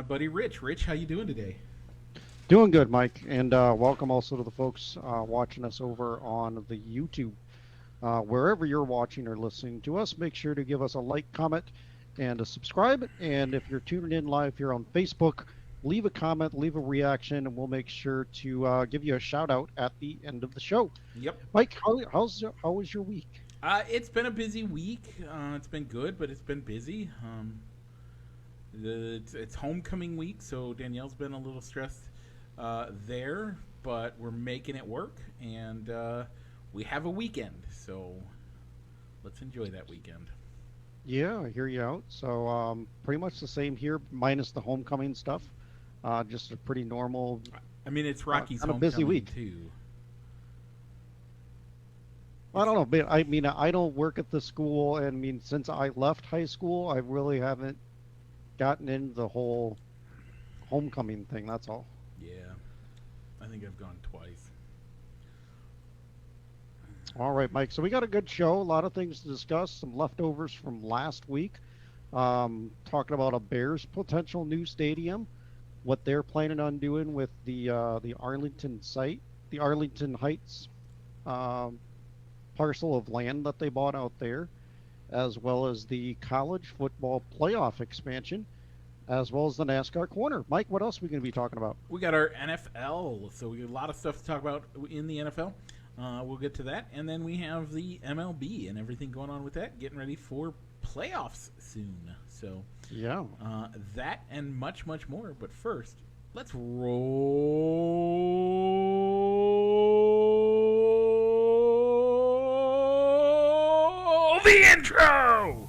my buddy Rich. Rich, how you doing today? Doing good, Mike, and welcome also to the folks watching us over on the YouTube. Wherever you're watching or listening to us, make sure to give us a like, comment, and a subscribe. And if you're tuning in live here on Facebook, leave a comment, leave a reaction, and we'll make sure to give you a shout out at the end of the show. Yep. Mike, how was your week? It's been a busy week. It's been good, but it's been busy. It's homecoming week, so Danielle's been a little stressed there, but we're making it work, and we have a weekend, so let's enjoy that weekend. Yeah, I hear you out. So pretty much the same here, minus the homecoming stuff. Just a pretty normal, I mean, it's Rocky's kind of homecoming busy week. too. I don't know, but I mean, I don't work at the school, and I mean, since I left high school, I really haven't gotten into the whole homecoming thing. That's all. Yeah, I think I've gone twice. All right, Mike. So we got a good show, a lot of things to discuss, some leftovers from last week, talking about a Bears potential new stadium, what they're planning on doing with the Arlington site, the Arlington Heights parcel of land that they bought out there, as well as the college football playoff expansion, as well as the NASCAR corner. Mike, what else are we going to be talking about? We got our NFL, so we got a lot of stuff to talk about in the NFL. We'll get to that, and then we have the MLB and everything going on with that, getting ready for playoffs soon. So Yeah. that and much, much more. But first, let's roll the intro.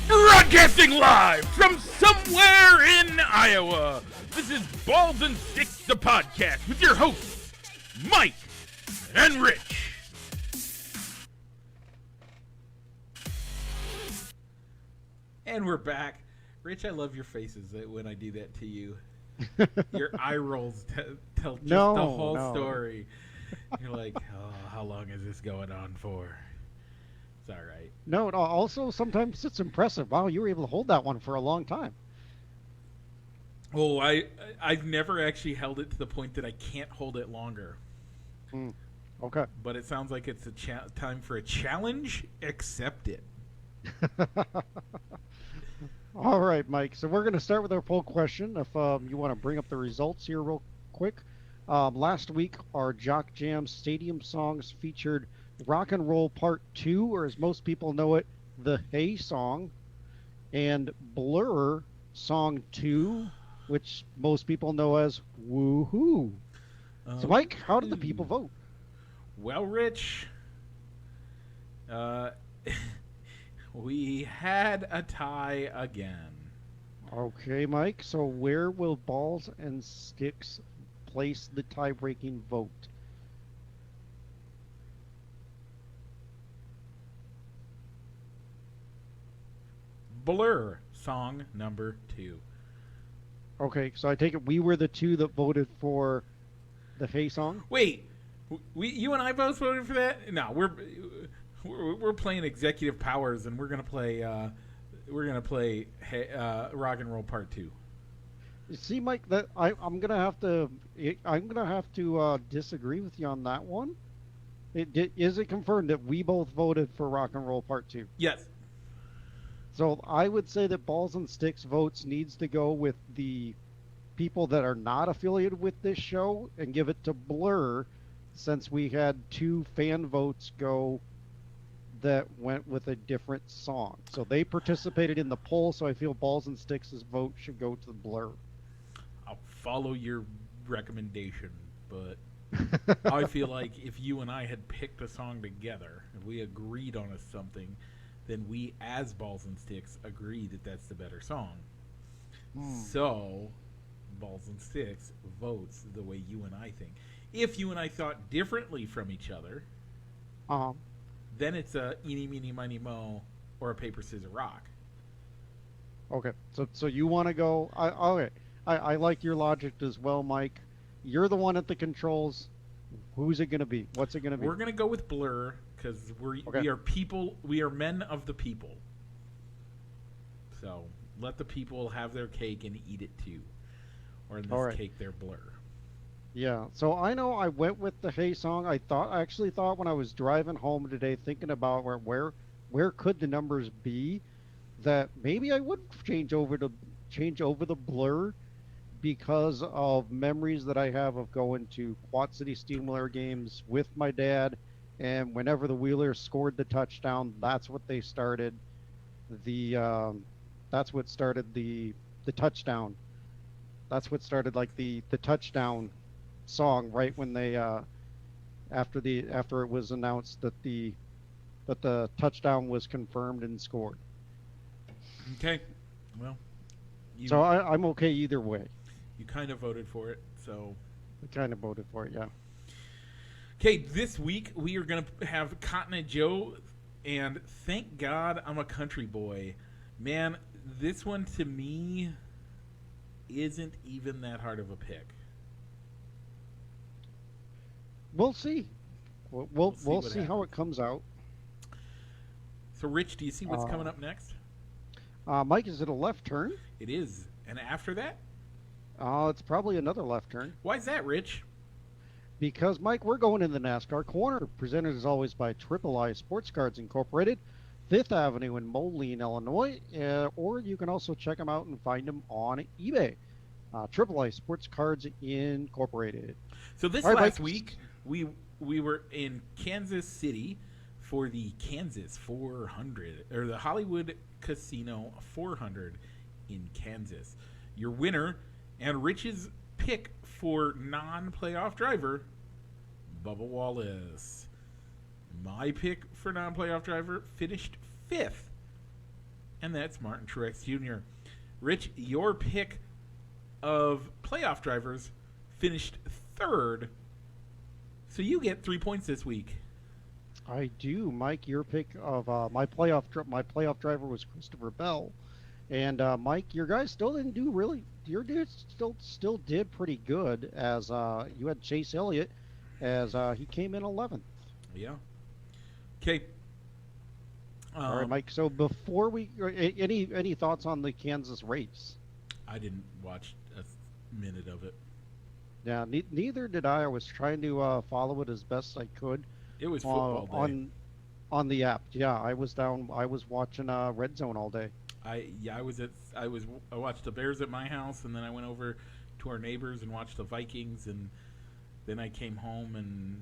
Broadcasting live from somewhere in Iowa. This is Balls and Sticks, the podcast, with your hosts, Mike and Rich. And we're back. Rich, I love your faces when I do that to you. Your eye rolls tell just the whole story. You're like, oh, how long is this going on for? It's all right. No, also sometimes it's impressive. Wow, you were able to hold that one for a long time. Oh, I've never actually held it to the point that I can't hold it longer. Okay. But it sounds like it's a time for a challenge. Accept it. All right, Mike. So we're going to start with our poll question. If you want to bring up the results here real quick. Last week, our Jock Jam Stadium songs featured Rock and Roll Part 2, or as most people know it, the Hey song, and Blur Song 2, which most people know as Woohoo. So, Mike, how did the people vote? Well, Rich, we had a tie again. Okay, Mike. So where will Balls and Sticks place the tie-breaking vote? Blur, song number 2. Okay, so I take it we were the two that voted for the Hey song? Wait, you and I both voted for that? No, we're playing Executive Powers, and we're gonna play Rock and Roll Part 2. You see, Mike, that I'm gonna have to disagree with you on that one. Is it confirmed that we both voted for Rock and Roll Part 2? Yes. So I would say that Balls and Sticks votes needs to go with the people that are not affiliated with this show and give it to Blur, since we had 2 fan votes go that went with a different song. So they participated in the poll, so I feel Balls and Sticks' vote should go to Blur. I'll follow your recommendation, but I feel like if you and I had picked a song together, if we agreed on something, then we, as Balls and Sticks, agree that that's the better song. So, Balls and Sticks votes the way you and I think. If you and I thought differently from each other, then it's a eeny, meeny, miny, mo, or a paper, scissors, rock. Okay, so you want to go? Okay, I like your logic as well, Mike. You're the one at the controls. Who's it going to be? What's it going to be? We're going to go with Blur because we are people. We are men of the people. So let the people have their cake and eat it too, or in All this right. cake, their blur. Yeah. So I know I went with the Hey song. I actually thought when I was driving home today, thinking about where could the numbers be, that maybe I would change over the blur because of memories that I have of going to Quad City Steamwheeler games with my dad, and whenever the Wheelers scored the touchdown, the that's what started the touchdown. That's what started like the touchdown song right when they after it was announced that the touchdown was confirmed and scored. Okay. Well, So you I'm okay either way. you kind of voted for it. So I kind of voted for it. Yeah. okay, this week we are gonna have Continent Joe, and thank God I'm a country boy. Man, this one to me isn't even that hard of a pick. We'll see. We'll see We'll what see how happens. it comes out. So, Rich, do you see what's Uh, coming up next? Mike, is it a left turn? It is. And after that? It's probably another left turn Why is that, Rich? because Mike, we're going in the NASCAR corner, presented as always by Triple I Sports Cards Incorporated, Fifth Avenue in Moline, Illinois, or you can also check them out and find them on eBay. Triple I Sports Cards Incorporated. So this All right, last Mike. week, we were in Kansas City for the Kansas 400, or the Hollywood Casino 400 in Kansas. Your winner and Rich's pick for non-playoff driver, Bubba Wallace. My pick for non-playoff driver finished 5th, and that's Martin Truex Jr. Rich, your pick of playoff drivers finished 3rd, so you get 3 points this week. I do, Mike. Your pick of my playoff driver was Christopher Bell, and Mike, your guys still didn't do really. Your dude still did pretty good as you had Chase Elliott as he came in 11th. Yeah. Okay. All right, Mike. So before any thoughts on the Kansas race? I didn't watch a minute of it. Yeah, neither did I. I was trying to follow it as best I could It was football day. on the app. Yeah, I was down. I was watching Red Zone all day. I watched the Bears at my house, and then I went over to our neighbors and watched the Vikings, and then I came home, and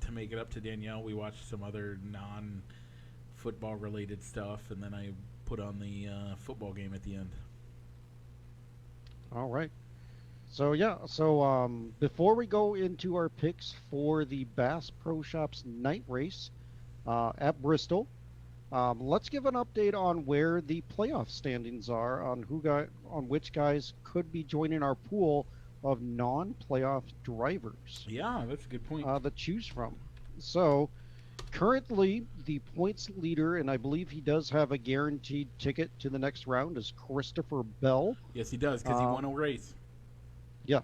to make it up to Danielle, we watched some other non-football related stuff, and then I put on the football game at the end. All right. So yeah, before we go into our picks for the Bass Pro Shops night race at Bristol, let's give an update on where the playoff standings are on on which guys could be joining our pool of non-playoff drivers Yeah, that's a good point. to choose from. So currently, the points leader, and I believe he does have a guaranteed ticket to the next round, is Christopher Bell. Yes, he does, because he uh, won a race. Yeah.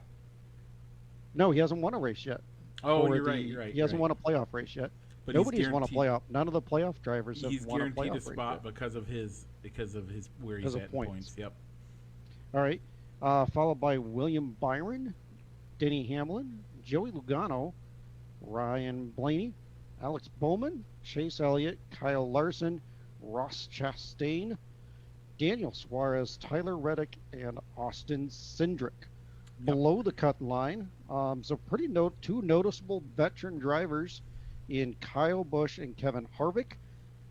No, he hasn't won a race yet. Oh, for you're the- right. You're right. He hasn't you're won a playoff race yet. But Nobody's won a guaranteed- playoff. None of the playoff drivers have He's won a guaranteed playoff a race spot yet. because of his where he's Because of at in points. points. Yep. All right. Followed by William Byron, Denny Hamlin, Joey Logano, Ryan Blaney, Alex Bowman, Chase Elliott, Kyle Larson, Ross Chastain, Daniel Suarez, Tyler Reddick, and Austin Cindric. Yep. Below the cut line, so two noticeable veteran drivers in Kyle Busch and Kevin Harvick,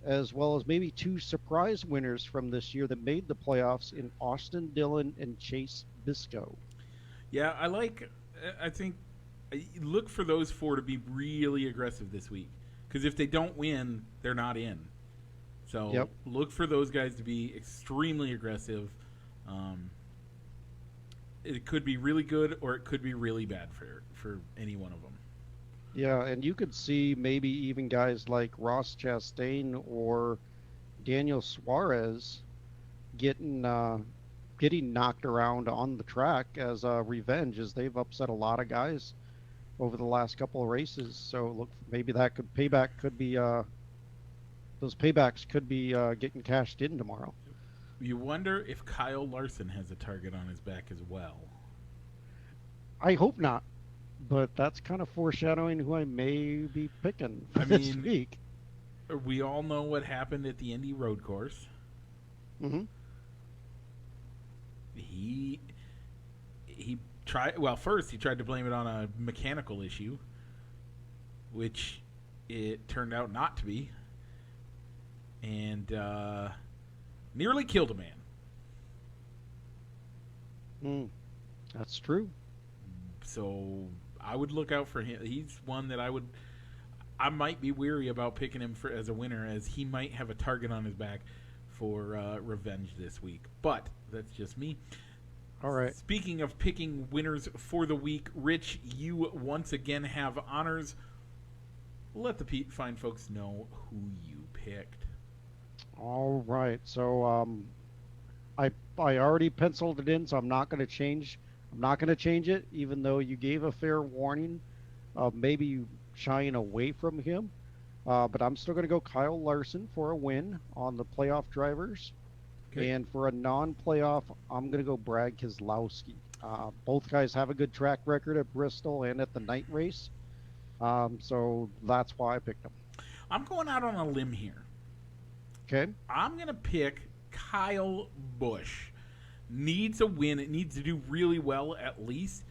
as well as maybe two surprise winners from this year that made the playoffs in Austin Dillon and Chase Biscoe. Yeah, I think look for those 4 to be really aggressive this week, because if they don't win, they're not in. So Yep. look for those guys to be extremely aggressive. It could be really good, or it could be really bad for any one of them. Yeah, and you could see maybe even guys like Ross Chastain or Daniel Suarez getting knocked around on the track as revenge, as they've upset a lot of guys over the last couple of races. So look, maybe that those paybacks could be getting cashed in tomorrow. You wonder if Kyle Larson has a target on his back as well. I hope not, but that's kind of foreshadowing who I may be picking for I this mean, week. we all know what happened at the Indy Road Course. Hmm. He he tried. Well, first he tried to blame it on a mechanical issue, which it turned out not to be, and nearly killed a man. Mm, that's true. So I would look out for him. He's one that I might be weary about picking him as a winner, as he might have a target on his back for revenge this week. But that's just me. All right. Speaking of picking winners for the week, Rich, you once again have honors. Let the fine folks know who you picked. All right. So I already penciled it in, so I'm not going to change. I'm not going to change it, even though you gave a fair warning of maybe you shying away from him. But I'm still going to go Kyle Larson for a win on the playoff drivers. Okay. And for a non-playoff, I'm going to go Brad Keselowski. Both guys have a good track record at Bristol and at the night race. So that's why I picked them. I'm going out on a limb here. Okay. I'm going to pick Kyle Busch. Needs a win. It needs to do really well at least,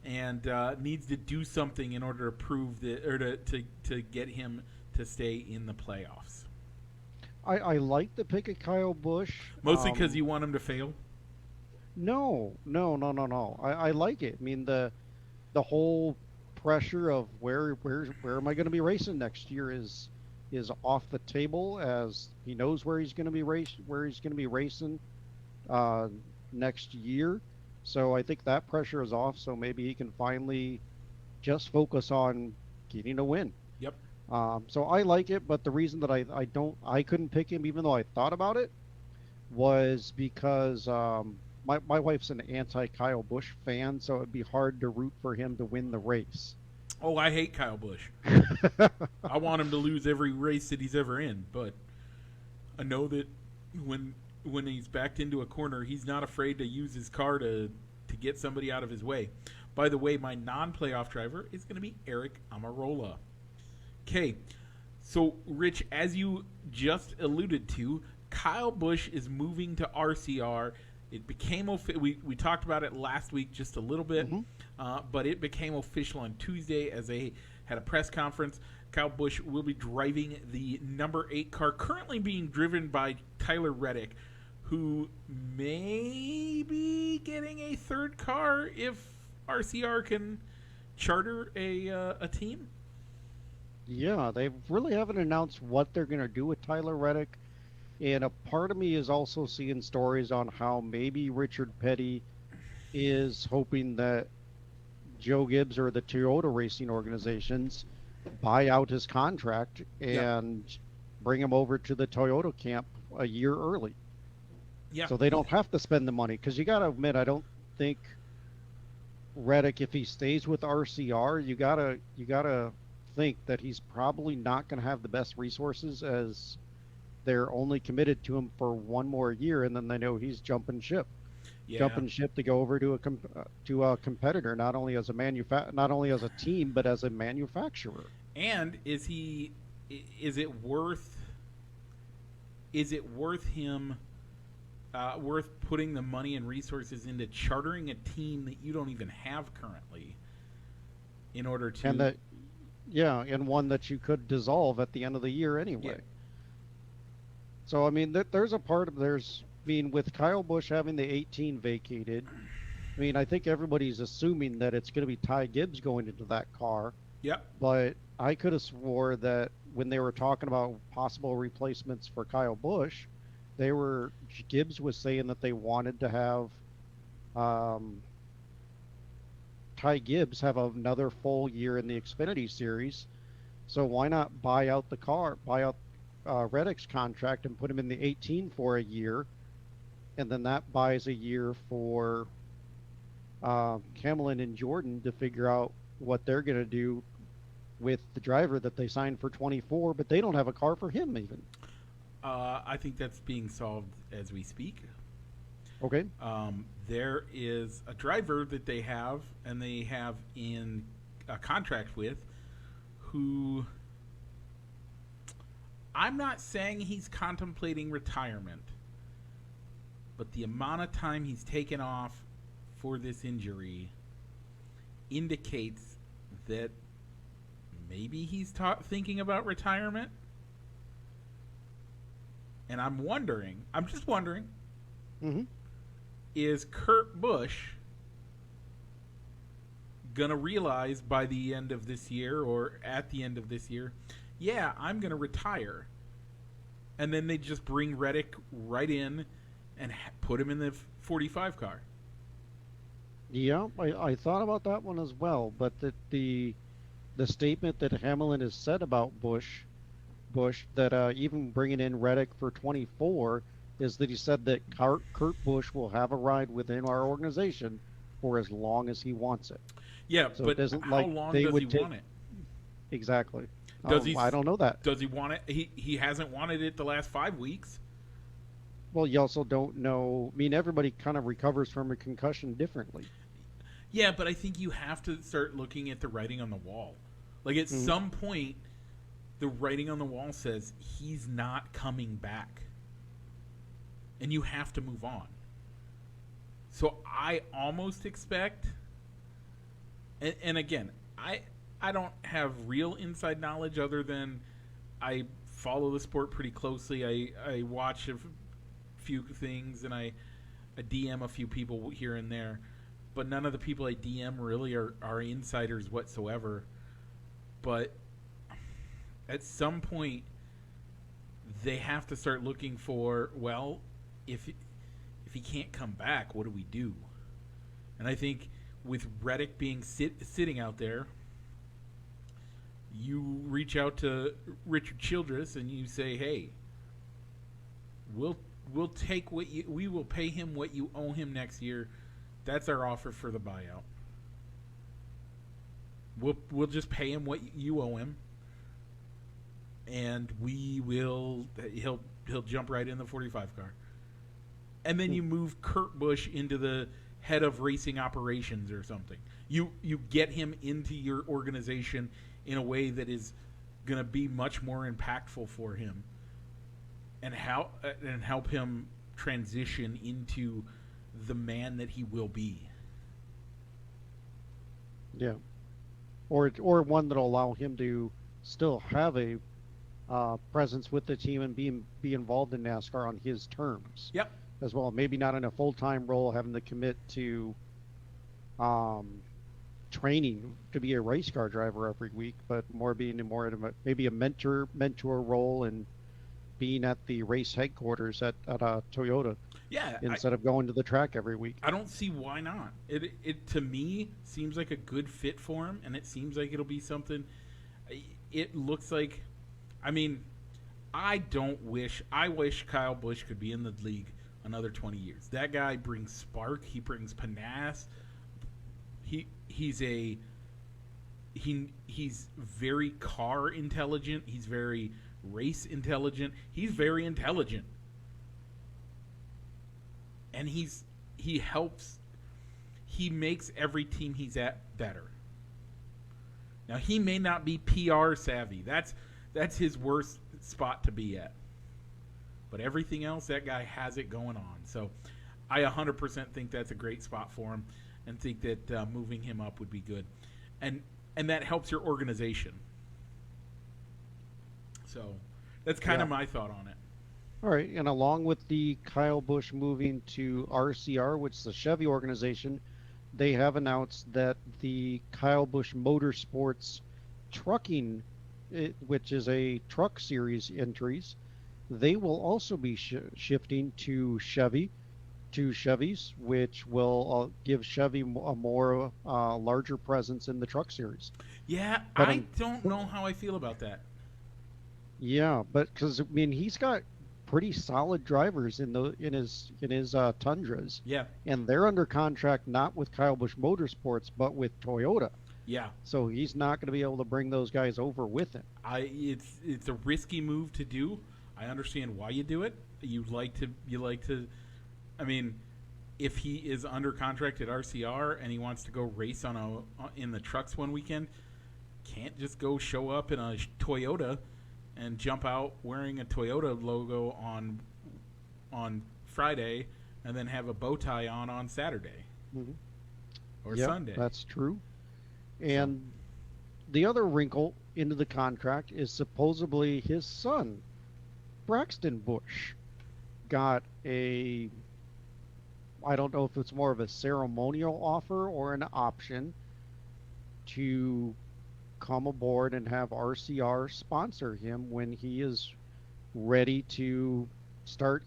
and needs to do something in order to prove that, or to get him to stay in the playoffs. I like the pick of Kyle Busch. Mostly because you want him to fail? No. I like it. I mean the whole pressure of where am I going to be racing next year is off the table, as he knows where he's going to be racing next year. So I think that pressure is off. So maybe he can finally just focus on getting a win. Yep. So I like it, but the reason that I couldn't pick him, even though I thought about it, was because my wife's an anti Kyle Busch fan, so it'd be hard to root for him to win the race. Oh, I hate Kyle Busch. I want him to lose every race that he's ever in, but I know that when he's backed into a corner, he's not afraid to use his car to get somebody out of his way. By the way, my non-playoff driver is going to be Eric Amarola. Okay, so Rich, as you just alluded to, Kyle Busch is moving to RCR. It became we talked about it last week just a little bit, but it became official on Tuesday as they had a press conference. Kyle Busch will be driving the number 8 car, currently being driven by Tyler Reddick, who may be getting a third car if RCR can charter a team. Yeah, they really haven't announced what they're going to do with Tyler Reddick. And a part of me is also seeing stories on how maybe Richard Petty is hoping that Joe Gibbs or the Toyota racing organizations buy out his contract and bring him over to the Toyota camp a year early. Yeah. So they don't have to spend the money. Because you got to admit, I don't think Reddick, if he stays with RCR, you gotta think that he's probably not going to have the best resources, as they're only committed to him for one more year, and then they know he's jumping ship to go over to a competitor, not only as a team, but as a manufacturer. And is it worth him worth putting the money and resources into chartering a team that you don't even have currently in order to and one that you could dissolve at the end of the year anyway. Yeah. So I mean, with Kyle Busch having the 18 vacated, I mean, I think everybody's assuming that it's going to be Ty Gibbs going into that car. Yep. But I could have swore that when they were talking about possible replacements for Kyle Busch, Gibbs was saying that they wanted to have Ty Gibbs have another full year in the Xfinity Series. So why not buy out Reddick's contract and put him in the 18 for a year, and then that buys a year for Hamlin and Jordan to figure out what they're going to do with the driver that they signed for 24, but they don't have a car for him even. I think that's being solved as we speak. Okay. There is a driver that they have, and they have in a contract with, who I'm not saying he's contemplating retirement, but the amount of time he's taken off for this injury indicates that maybe he's thinking about retirement. And I'm just wondering, Mm-hmm. is Kurt Busch going to realize by the end of this year or at the end of this year, yeah, I'm going to retire. And then they just bring Reddick right in and put him in the 45 car. Yeah, I thought about that one as well, but the statement that Hamlin has said about Bush that even bringing in Reddick for 24 is that he said that Kurt Busch will have a ride within our organization for as long as he wants it. Yeah, So but it isn't how like long they does would he take want it? exactly. I don't know that. Does he want it? He hasn't wanted it the last 5 weeks. Well, you also don't know. I mean, everybody kind of recovers from a concussion differently. Yeah, but I think you have to start looking at the writing on the wall. Like at some point, the writing on the wall says he's not coming back. And you have to move on. So I almost expect, and again, I don't have real inside knowledge other than I follow the sport pretty closely. I watch a few things and I DM a few people here and there. But none of the people I DM really are insiders whatsoever. But at some point, they have to start looking for, well, if he can't come back, what do we do? And I think with Reddick being sitting out there, you reach out to Richard Childress and you say, hey, we'll take we will pay him what you owe him next year. That's our offer for the buyout. We'll just pay him what you owe him, and he'll jump right in the 45 car. And then you move Kurt Busch into the head of racing operations or something. You get him into your organization in a way that is going to be much more impactful for him, and help him transition into the man that he will be. Yeah, or one that'll allow him to still have a presence with the team and be involved in NASCAR on his terms. Yep. As well, maybe not in a full-time role, having to commit to training to be a race car driver every week, but being more of maybe a mentor role and being at the race headquarters at Toyota. Yeah. Instead of going to the track every week. I don't see why not. It to me seems like a good fit for him, and it seems like it'll be something. It looks like, I mean, I wish Kyle Busch could be in the league another 20 years. That guy brings spark. He brings panache. He's very car intelligent. He's very race intelligent. He's very intelligent. And he makes every team he's at better. Now he may not be PR savvy. That's his worst spot to be at. But everything else, that guy has it going on. So I 100% think that's a great spot for him, and think that moving him up would be good. And that helps your organization. So that's kind of my thought on it. All right, and along with the Kyle Busch moving to RCR, which is the Chevy organization, they have announced that the Kyle Busch Motorsports Trucking, which is a truck series entries, they will also be shifting to Chevys, which will give Chevy a more larger presence in the truck series. Yeah, but I don't know how I feel about that. Yeah, but because I mean he's got pretty solid drivers in his Tundras. Yeah, and they're under contract not with Kyle Busch Motorsports but with Toyota. Yeah. So he's not going to be able to bring those guys over with him. It's a risky move to do. I understand why you do it. You like to. I mean, if he is under contract at RCR and he wants to go race in the trucks one weekend, can't just go show up in a Toyota and jump out wearing a Toyota logo on Friday and then have a bow tie on Saturday or Sunday. That's true. And the other wrinkle into the contract is supposedly his son, Braxton Bush, got I don't know if it's more of a ceremonial offer or an option to come aboard and have RCR sponsor him when he is ready to start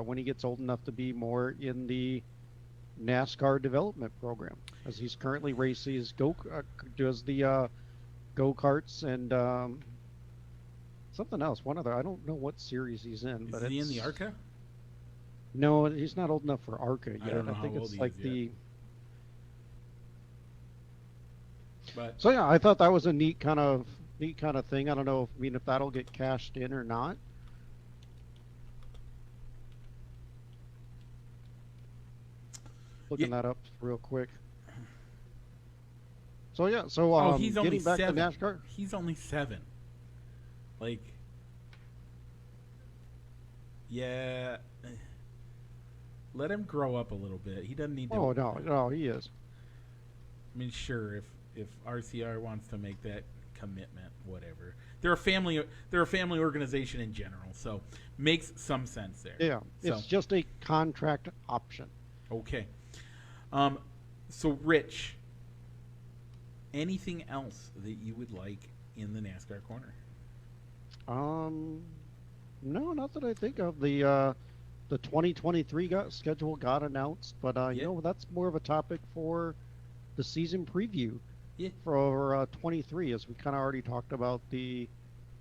when he gets old enough to be more in the NASCAR development program, as he's currently races does the go-karts and something else, one other, I don't know what series he's in. Is he in the ARCA? No, he's not old enough for ARCA yet. I don't know I think how it's old like he is yet. So yeah, I thought that was a neat kind of thing. I don't know if that'll get cashed in or not. Looking that up real quick. So yeah, he's getting only back 7. to NASCAR. He's only 7. Like, yeah, let him grow up a little bit. He doesn't need to. Oh no, he is. I mean, sure, if RCR wants to make that commitment, whatever. They're a family organization in general, so makes some sense there. Yeah, it's just a contract option. Okay. So Rich, anything else that you would like in the NASCAR corner? No, not that I think of. The 2023 schedule got announced, but that's more of a topic for the season preview for 23, as we kind of already talked about the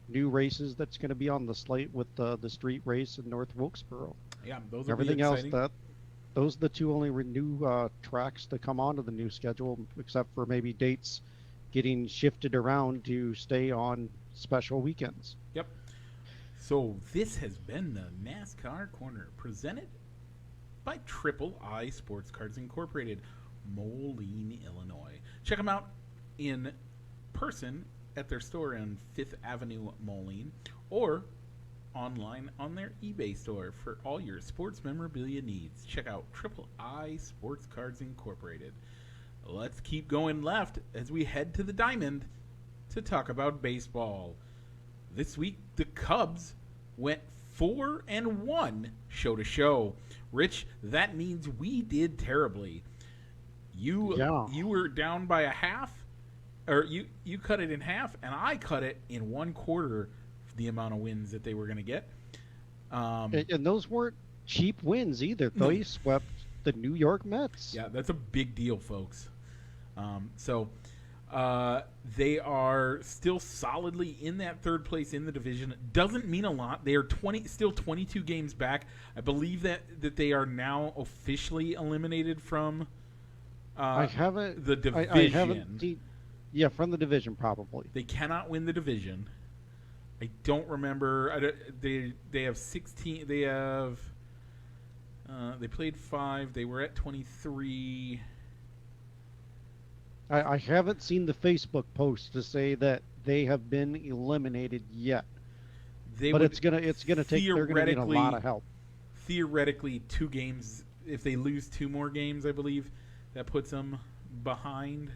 new races that's going to be on the slate with the street race in North Wilkesboro. Yeah, those will everything be exciting. Else those are the two only new tracks to come onto the new schedule, except for maybe dates getting shifted around to stay on special weekends. Yep. So this has been the NASCAR Corner, presented by Triple I Sports Cards Incorporated, Moline, Illinois. Check them out in person at their store on 5th Avenue, Moline, or online on their eBay store for all your sports memorabilia needs. Check out Triple I Sports Cards Incorporated. Let's keep going left as we head to the diamond to talk about baseball. This week, the Cubs went 4-1 show to show. Rich, that means we did terribly. You were down by a half, or you cut it in half, and I cut it in 1/4 the amount of wins that they were going to get. And those weren't cheap wins either. No. They swept the New York Mets. Yeah, that's a big deal, folks. They are still solidly in that third place in the division. Doesn't mean a lot. They are still 22 games back. I believe that they are now officially eliminated from the division. From the division probably. They cannot win the division. I don't remember. They have 16. They have. They played 5. They were at 23. I haven't seen the Facebook post to say that they have been eliminated yet. It's gonna take. They're gonna need a lot of help. Theoretically, 2 games. If they lose 2 more games, I believe that puts them behind.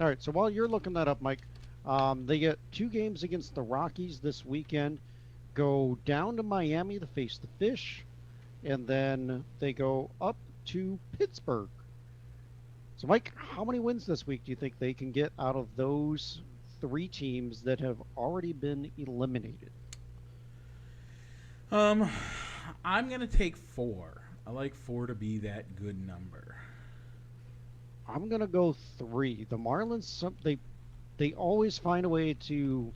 All right, so while you're looking that up, Mike, they get 2 games against the Rockies this weekend, go down to Miami to face the Fish, and then they go up to Pittsburgh. So, Mike, how many wins this week do you think they can get out of those 3 teams that have already been eliminated? I'm going to take 4. I like 4 to be that good number. I'm gonna go 3. The Marlins, they always find a way to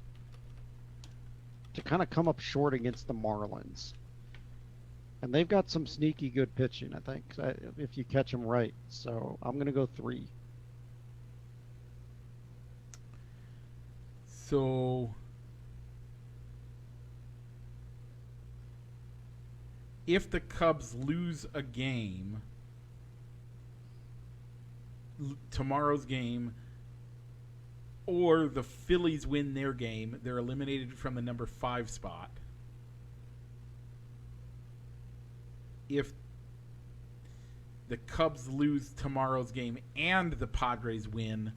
kind of come up short against the Marlins, and they've got some sneaky good pitching, I think, if you catch them right. So I'm gonna go 3. So if the Cubs lose a game, tomorrow's game, or the Phillies win their game, they're eliminated from the number 5 spot. If the Cubs lose tomorrow's game and the Padres win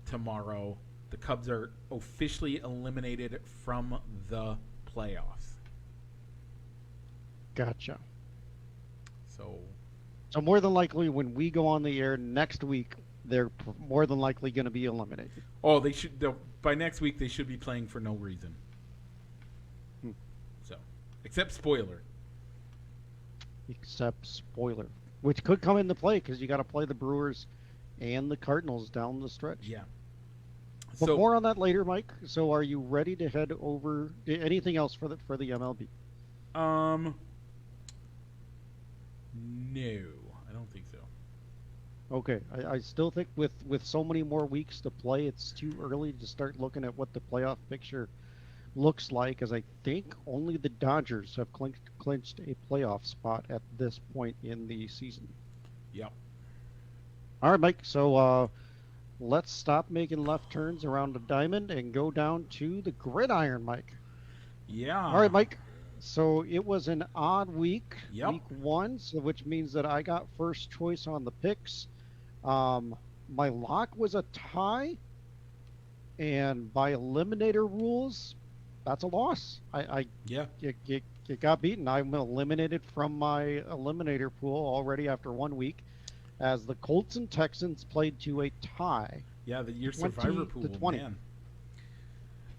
tomorrow, the Cubs are officially eliminated from the playoffs. Gotcha. So more than likely, when we go on the air next week, they're more than likely going to be eliminated. Oh, they should. By next week, they should be playing for no reason. So, except spoiler. Except spoiler, which could come into play because you got to play the Brewers and the Cardinals down the stretch. Yeah. But more on that later, Mike. So, are you ready to head over? Anything else for the MLB? No, I don't think so. Okay, I still think with so many more weeks to play, it's too early to start looking at what the playoff picture looks like, as I think only the Dodgers have clinched a playoff spot at this point in the season. Yep. All right, Mike. So let's stop making left turns around the diamond and go down to the gridiron, Mike. Yeah. All right, Mike. So it was an odd week, Yep. week 1, so which means that I got first choice on the picks. My lock was a tie, and by eliminator rules, that's a loss. It got beaten. I'm eliminated from my eliminator pool already after 1 week, as the Colts and Texans played to a tie. Yeah, your survivor pool, 20. man.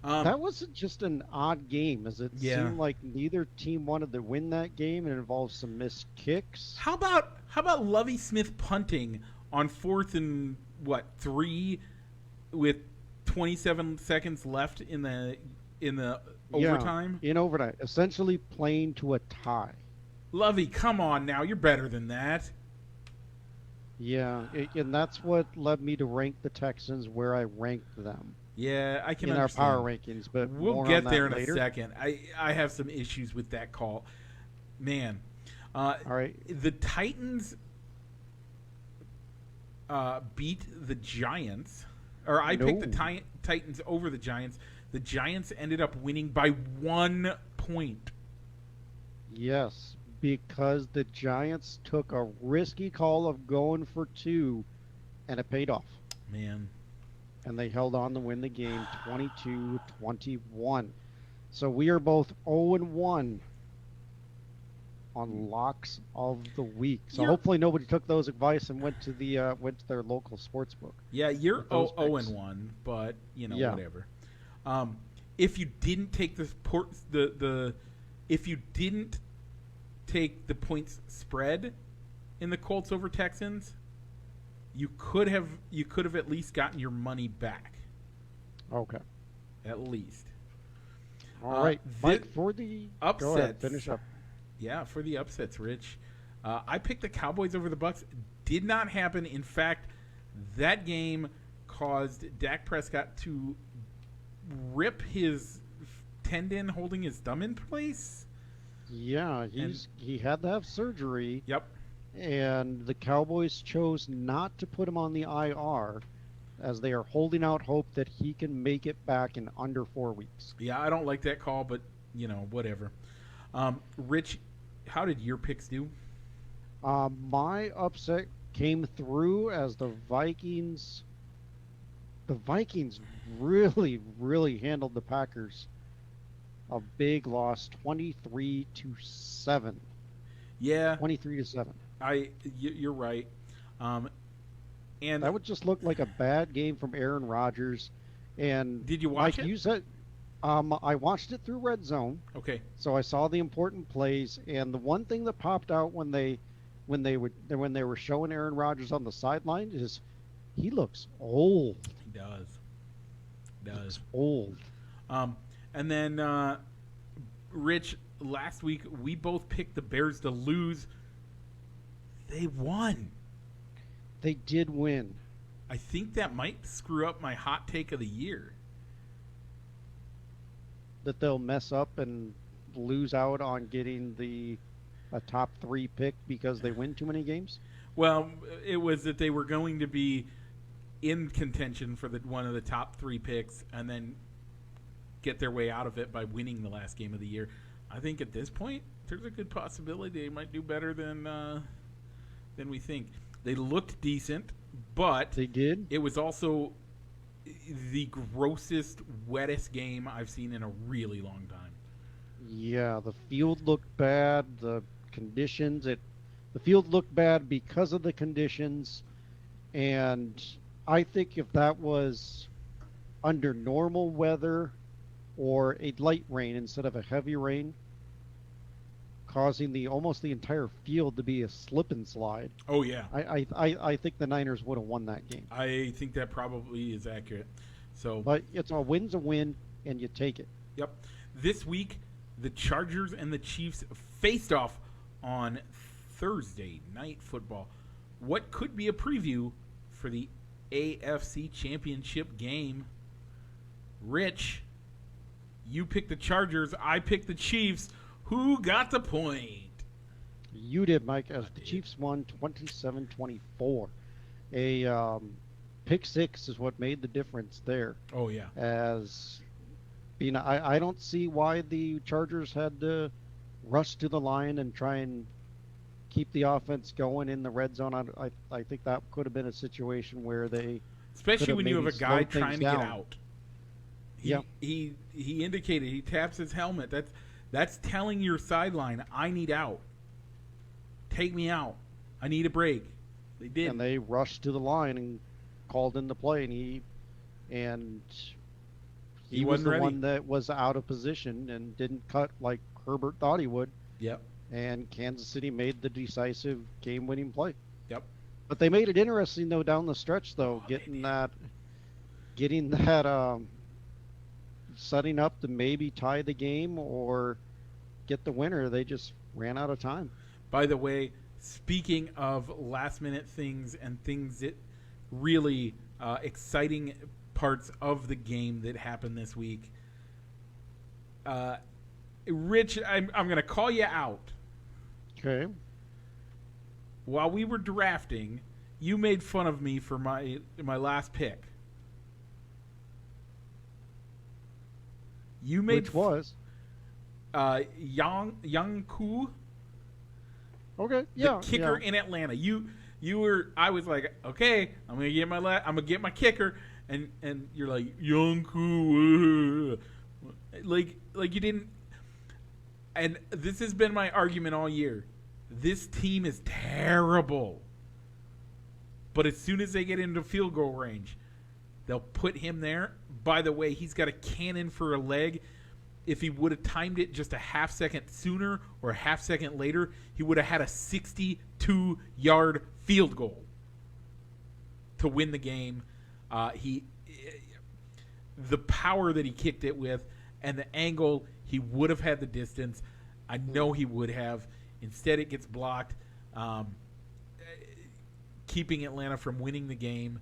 That was just an odd game, as it seemed like neither team wanted to win that game, and it involved some missed kicks. How about Lovie Smith punting on 4th and 3 with 27 seconds left in the overtime? In overtime, essentially playing to a tie. Lovie, come on now, you're better than that. Yeah, and that's what led me to rank the Texans where I ranked them. Yeah, I can in understand. our power rankings, but we'll get there in later. a second. I have some issues with that call, man. All right, the Titans beat the Giants, or I picked the Titans over the Giants. The Giants ended up winning by 1 point. Yes, because the Giants took a risky call of going for 2, and it paid off. Man. And they held on to win the game 22-21. So we are both 0-1 on locks of the week. So hopefully nobody took those advice and went to their local sports book. Yeah, you're 0-1, but whatever. If you didn't take if you didn't take the points spread in the Colts over Texans, you could have at least gotten your money back. Okay. At least. All right, Mike, for the upsets. Go ahead, finish up. Yeah, for the upsets, Rich. I picked the Cowboys over the Bucs. Did not happen. In fact, that game caused Dak Prescott to rip his tendon holding his thumb in place. Yeah, he had to have surgery. Yep. And the Cowboys chose not to put him on the IR, as they are holding out hope that he can make it back in under 4 weeks. Yeah, I don't like that call, but whatever. Rich, how did your picks do? My upset came through as the Vikings really, really handled the Packers. A big loss, 23-7. Yeah, 23-7. You're right. And that would just look like a bad game from Aaron Rodgers. And did you watch it? You said, I watched it through Red Zone. Okay. So I saw the important plays, and the one thing that popped out when they were showing Aaron Rodgers on the sideline is he looks old. He does. He looks old. And then Rich, last week we both picked the Bears to lose. They won. They did win. I think that might screw up my hot take of the year. that they'll mess up and lose out on getting a top 3 pick because they win too many games? Well, it was that they were going to be in contention for one of the top 3 picks and then get their way out of it by winning the last game of the year. I think at this point, there's a good possibility they might do better than we think. They looked decent, but they did. It was also the grossest, wettest game I've seen in a really long time. Yeah, the field looked bad. The conditions, the field looked bad because of the conditions, and I think if that was under normal weather or a light rain instead of a heavy rain, causing almost the entire field to be a slip and slide. Oh yeah, I think the Niners would have won that game. I think that probably is accurate. So, but it's a win's a win, and you take it. Yep. This week, the Chargers and the Chiefs faced off on Thursday Night Football. What could be a preview for the AFC Championship game? Rich, you picked the Chargers. I picked the Chiefs. Who got the point? You did, Mike, as the Chiefs won 27-24. A pick six is what made the difference there. Oh, yeah. As I don't see why the Chargers had to rush to the line and try and keep the offense going in the red zone. I think that could have been a situation where they, especially when you have a guy trying to get out. Yeah. He indicated, he taps his helmet. That's telling your sideline, I need out. Take me out. I need a break. They did. And they rushed to the line and called in the play, and he was the one that was out of position and didn't cut like Herbert thought he would. Yep. And Kansas City made the decisive game-winning play. Yep. But they made it interesting though down the stretch though, getting that setting up to maybe tie the game or get the winner. They just ran out of time. By the way, speaking of last-minute things and things that really exciting parts of the game that happened this week, Rich, I'm going to call you out. Okay. While we were drafting, you made fun of me for my last pick. You made Which was Young Koo. Okay. Yeah. The kicker in Atlanta. I was like, okay, I'm gonna get my kicker, and you're like Young Koo, like you didn't. And this has been my argument all year. This team is terrible. But as soon as they get into field goal range, they'll put him there. By the way, he's got a cannon for a leg. If he would have timed it just a half second sooner or a half second later, he would have had a 62-yard field goal to win the game. The power that he kicked it with and the angle, he would have had the distance. I know he would have. Instead, it gets blocked, keeping Atlanta from winning the game.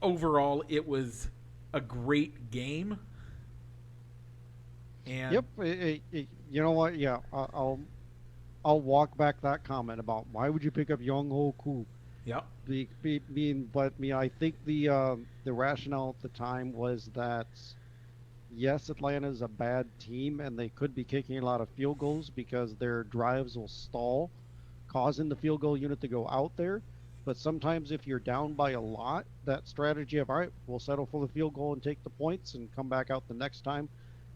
Overall, it was a great game. And yep. You know what? Yeah, I'll walk back that comment about why would you pick up Young Ho Koo. Yep. I think the rationale at the time was that yes, Atlanta's a bad team and they could be kicking a lot of field goals because their drives will stall, causing the field goal unit to go out there. But sometimes if you're down by a lot, that strategy of, all right, we'll settle for the field goal and take the points and come back out the next time.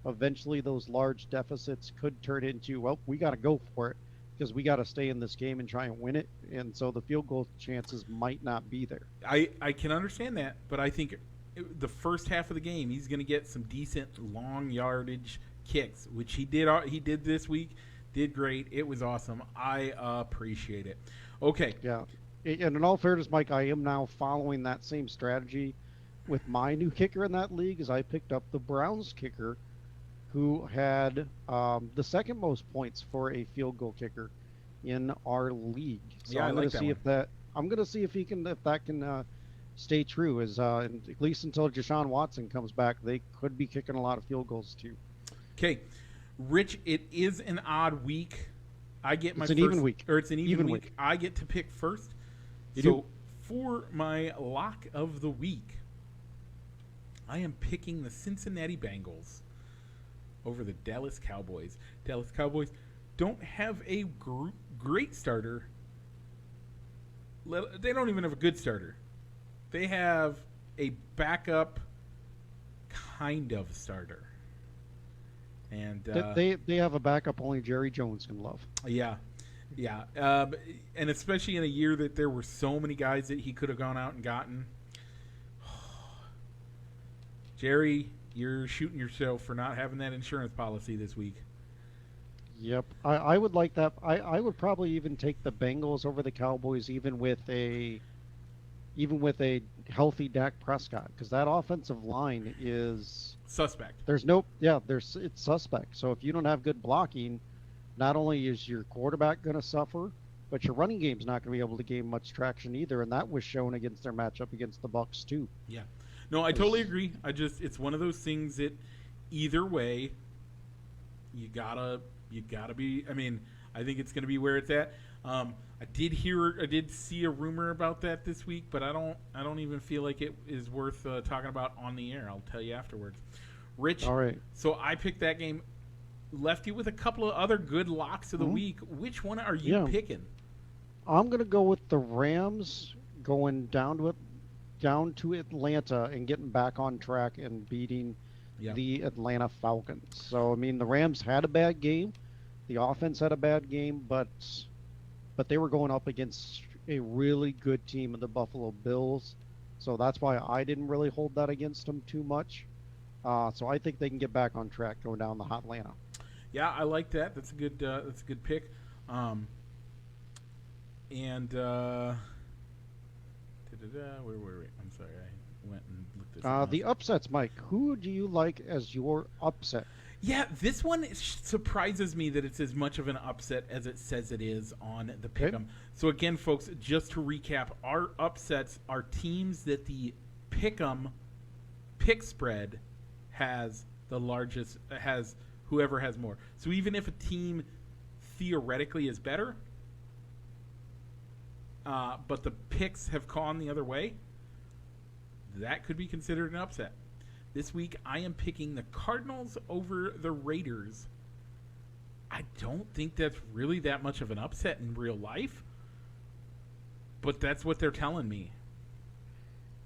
Eventually those large deficits could turn into, well, we got to go for it because we got to stay in this game and try and win it. And so the field goal chances might not be there. I can understand that, but I think the first half of the game, he's going to get some decent long yardage kicks, which he did this week. Did great. It was awesome. I appreciate it. Okay. Yeah. And in all fairness, Mike, I am now following that same strategy with my new kicker in that league as I picked up the Browns kicker who had the second most points for a field goal kicker in our league. So yeah, I'm going to see if that can stay true. At least until Deshaun Watson comes back, they could be kicking a lot of field goals too. Okay, Rich, it is an odd week. I get my It's an first, even week. or it's an even week. I get to pick first. So for my lock of the week, I am picking the Cincinnati Bengals over the Dallas Cowboys. Dallas Cowboys don't have a great starter. They don't even have a good starter. They have a backup kind of starter. And they have a backup only Jerry Jones can love. Yeah. And especially in a year that there were so many guys that he could have gone out and gotten. Jerry, you're shooting yourself for not having that insurance policy this week. Yep, I would like that. I would probably even take the Bengals over the Cowboys, even with a healthy Dak Prescott, because that offensive line is suspect. It's suspect. So if you don't have good blocking, not only is your quarterback going to suffer, but your running game's not going to be able to gain much traction either, and that was shown against their matchup against the Bucs too. Yeah, no, I totally agree. It's one of those things that either way, you gotta be. I mean, I think it's going to be where it's at. I did see a rumor about that this week, but I don't even feel like it is worth talking about on the air. I'll tell you afterwards. Rich, all right. So I picked that game. Left you with a couple of other good locks of the week. Which one are you picking? I'm going to go with the Rams going down to Atlanta and getting back on track and beating the Atlanta Falcons. So I mean, the Rams had a bad game. The offense had a bad game, but they were going up against a really good team in the Buffalo Bills. So that's why I didn't really hold that against them too much. So I think they can get back on track going down the Atlanta. Yeah, I like that. That's a good pick. Where were we? I'm sorry, I went and looked this up. The upsets, Mike. Who do you like as your upset? Yeah, this one surprises me that it's as much of an upset as it says it is on the Pick'em. So again, folks, just to recap, our upsets are teams that the Pick'em pick spread has the largest, has whoever has more. So even if a team theoretically is better, but the picks have gone the other way, that could be considered an upset. This week, I am picking the Cardinals over the Raiders. I don't think that's really that much of an upset in real life, but that's what they're telling me.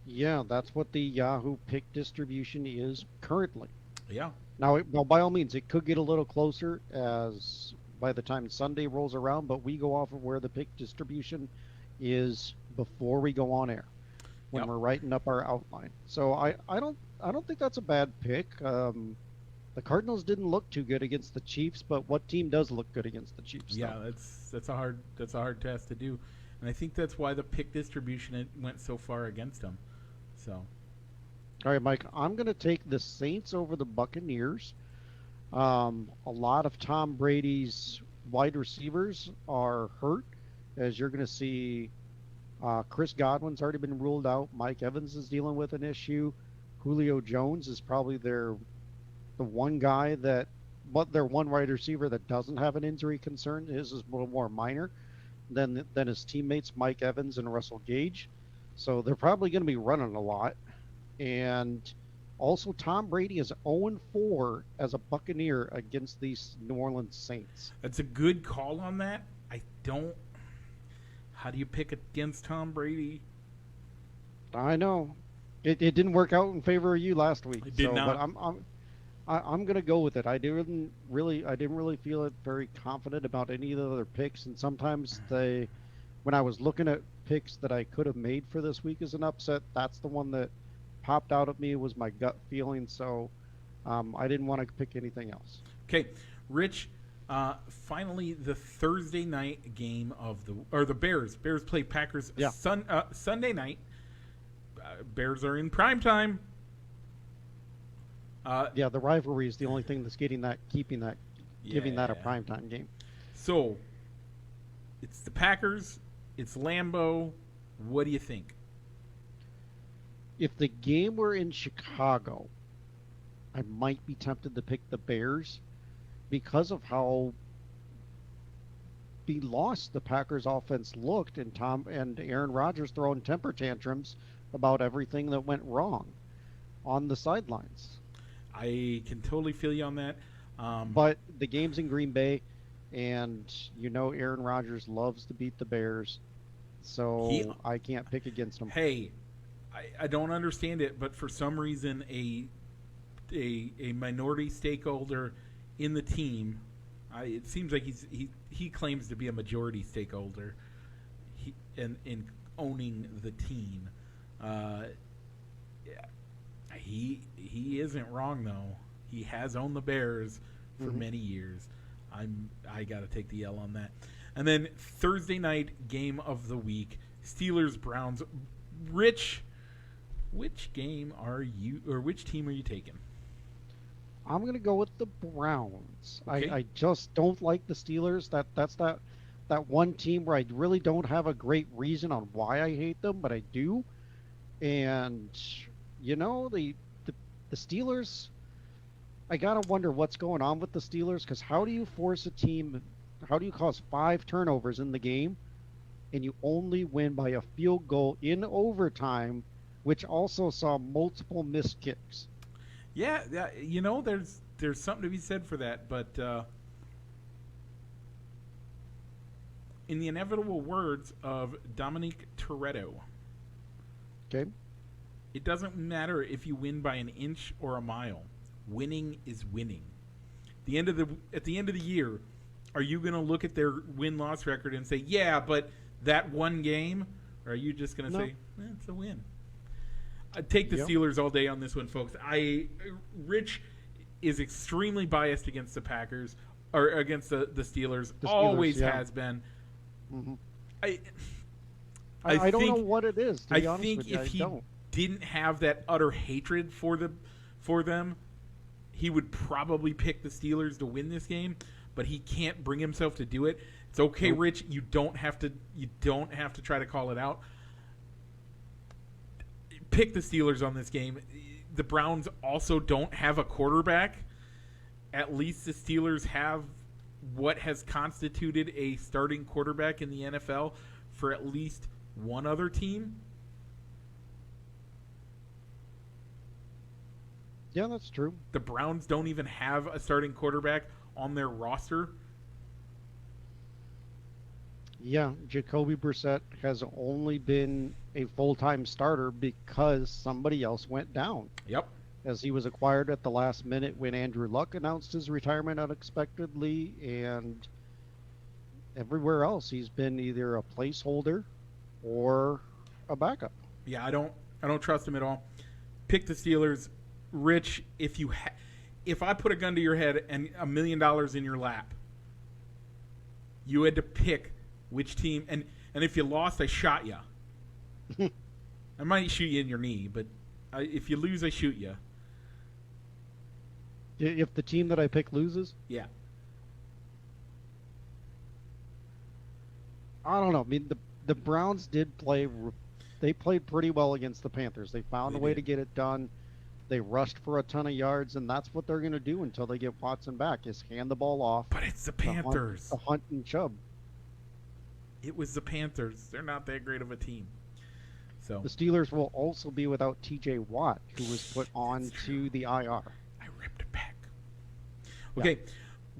Yeah, that's what the Yahoo pick distribution is currently. Yeah. Now, by all means, it could get a little closer as by the time Sunday rolls around, but we go off of where the pick distribution is before we go on air when we're writing up our outline. So I don't think that's a bad pick. The Cardinals didn't look too good against the Chiefs, but what team does look good against the Chiefs? Yeah, that's a hard task to do, and I think that's why the pick distribution went so far against them. So, all right, Mike, I'm going to take the Saints over the Buccaneers. A lot of Tom Brady's wide receivers are hurt, as you're going to see. Chris Godwin's already been ruled out. Mike Evans is dealing with an issue. Julio Jones is probably the one guy their one wide receiver that doesn't have an injury concern. His is a little more minor than his teammates Mike Evans and Russell Gage. So they're probably going to be running a lot. And also Tom Brady is 0-4 as a Buccaneer against these New Orleans Saints. That's a good call on that. How do you pick against Tom Brady? I know. It didn't work out in favor of you last week. It did not. But I'm going to go with it. I didn't really feel it very confident about any of the other picks, and sometimes when I was looking at picks that I could have made for this week as an upset, that's the one that popped out at me. It was my gut feeling, so I didn't want to pick anything else. Okay, Rich. Finally, the Thursday night game the Bears. Bears play Packers Sunday night. Bears are in prime time. The rivalry is the only thing that's giving that a primetime game. So, it's the Packers. It's Lambeau. What do you think? If the game were in Chicago, I might be tempted to pick the Bears because of how be lost the Packers offense looked and Tom and Aaron Rodgers throwing temper tantrums about everything that went wrong on the sidelines. I can totally feel you on that. But the game's in Green Bay, and Aaron Rodgers loves to beat the Bears, he, so I can't pick against him. hey, I don't understand it, but for some reason, a minority stakeholder in the team, it seems like he claims to be a majority stakeholder, in owning the team. Yeah, he isn't wrong though. He has owned the Bears for many years. I got to take the L on that. And then Thursday night game of the week, Steelers Browns. Rich, which game are you, or which team are you taking? I'm going to go with the Browns. Okay. I just don't like the Steelers. That's that one team where I really don't have a great reason on why I hate them, but I do. And the Steelers, I gotta wonder what's going on with the Steelers, because how do you force a team? How do you cause 5 turnovers in the game, and you only win by a field goal in overtime, which also saw multiple missed kicks? Yeah, there's something to be said for that, but in the inevitable words of Dominique Toretto, Okay. it doesn't matter if you win by an inch or a mile. Winning is winning. At the end of the year, are you going to look at their win-loss record and say, "Yeah, but that one game"? Or are you just going to say, "It's a win"? I'd take the Steelers all day on this one, folks. Rich is extremely biased against the Packers or against the Steelers. Always has been. Mm-hmm. I don't think, know what it is. To be I honest think with you, if I he don't. didn't have that utter hatred for them, he would probably pick the Steelers to win this game. But he can't bring himself to do it. It's okay, Nope. Rich. You don't have to try to call it out. Pick the Steelers on this game. The Browns also don't have a quarterback. At least the Steelers have what has constituted a starting quarterback in the NFL for at least one other team. Yeah, that's true. The Browns don't even have a starting quarterback on their roster. Yeah, Jacoby Brissett has only been a full-time starter because somebody else went down, Yep. as he was acquired at the last minute when Andrew Luck announced his retirement unexpectedly, and everywhere else he's been either a placeholder or a backup. Yeah, I don't trust him at all. Pick the Steelers. Rich, if I put a gun to your head and $1 million in your lap, you had to pick which team, and if you lost, I shot you. I might shoot you in your knee, but if you lose, I shoot you. If the team that I pick loses, Yeah. I don't know. I mean, the Browns did play. They played pretty well against the Panthers. They found They a way did. to get it done. They rushed for a ton of yards, and that's what they're going to do until they get Watson back, is hand the ball off But it's the to Panthers. Hunt and Chubb. It was the Panthers. They're not that great of a team. So The Steelers will also be without T.J. Watt, who was put on to the IR. I ripped it back. Okay,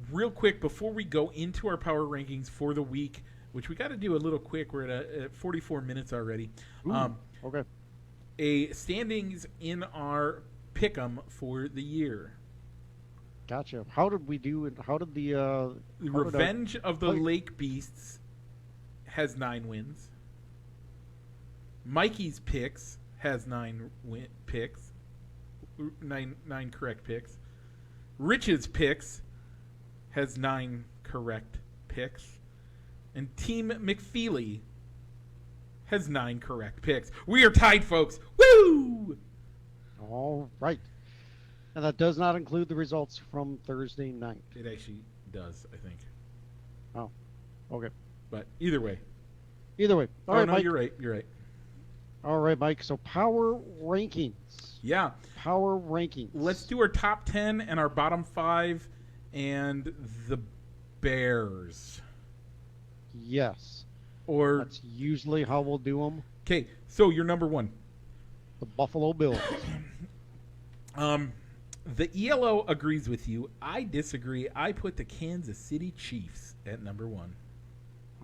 real quick, before we go into our power rankings for the week, which we got to do a little quick. We're at 44 minutes already. Okay. A standings in our pick'em for the year. Gotcha. How did we do? How did the Revenge of the Lake Beasts has 9 wins. Mikey's picks has 9 picks. 9 correct picks. Rich's picks has 9 correct picks. And Team McFeely has 9 correct picks. We are tied, folks. Woo! All right. And that does not include the results from Thursday night. It actually does, I think. Oh, okay. But either way. Either way. All right, no, Mike. you're right. You're right. All right, Mike. So power rankings. Yeah. Power rankings. Let's do our top 10 and our bottom 5 and the Bears. Yes. Or That's usually how we'll do them. okay, so you're number 1. The Buffalo Bills. The ELO agrees with you. I disagree. I put the Kansas City Chiefs at number 1.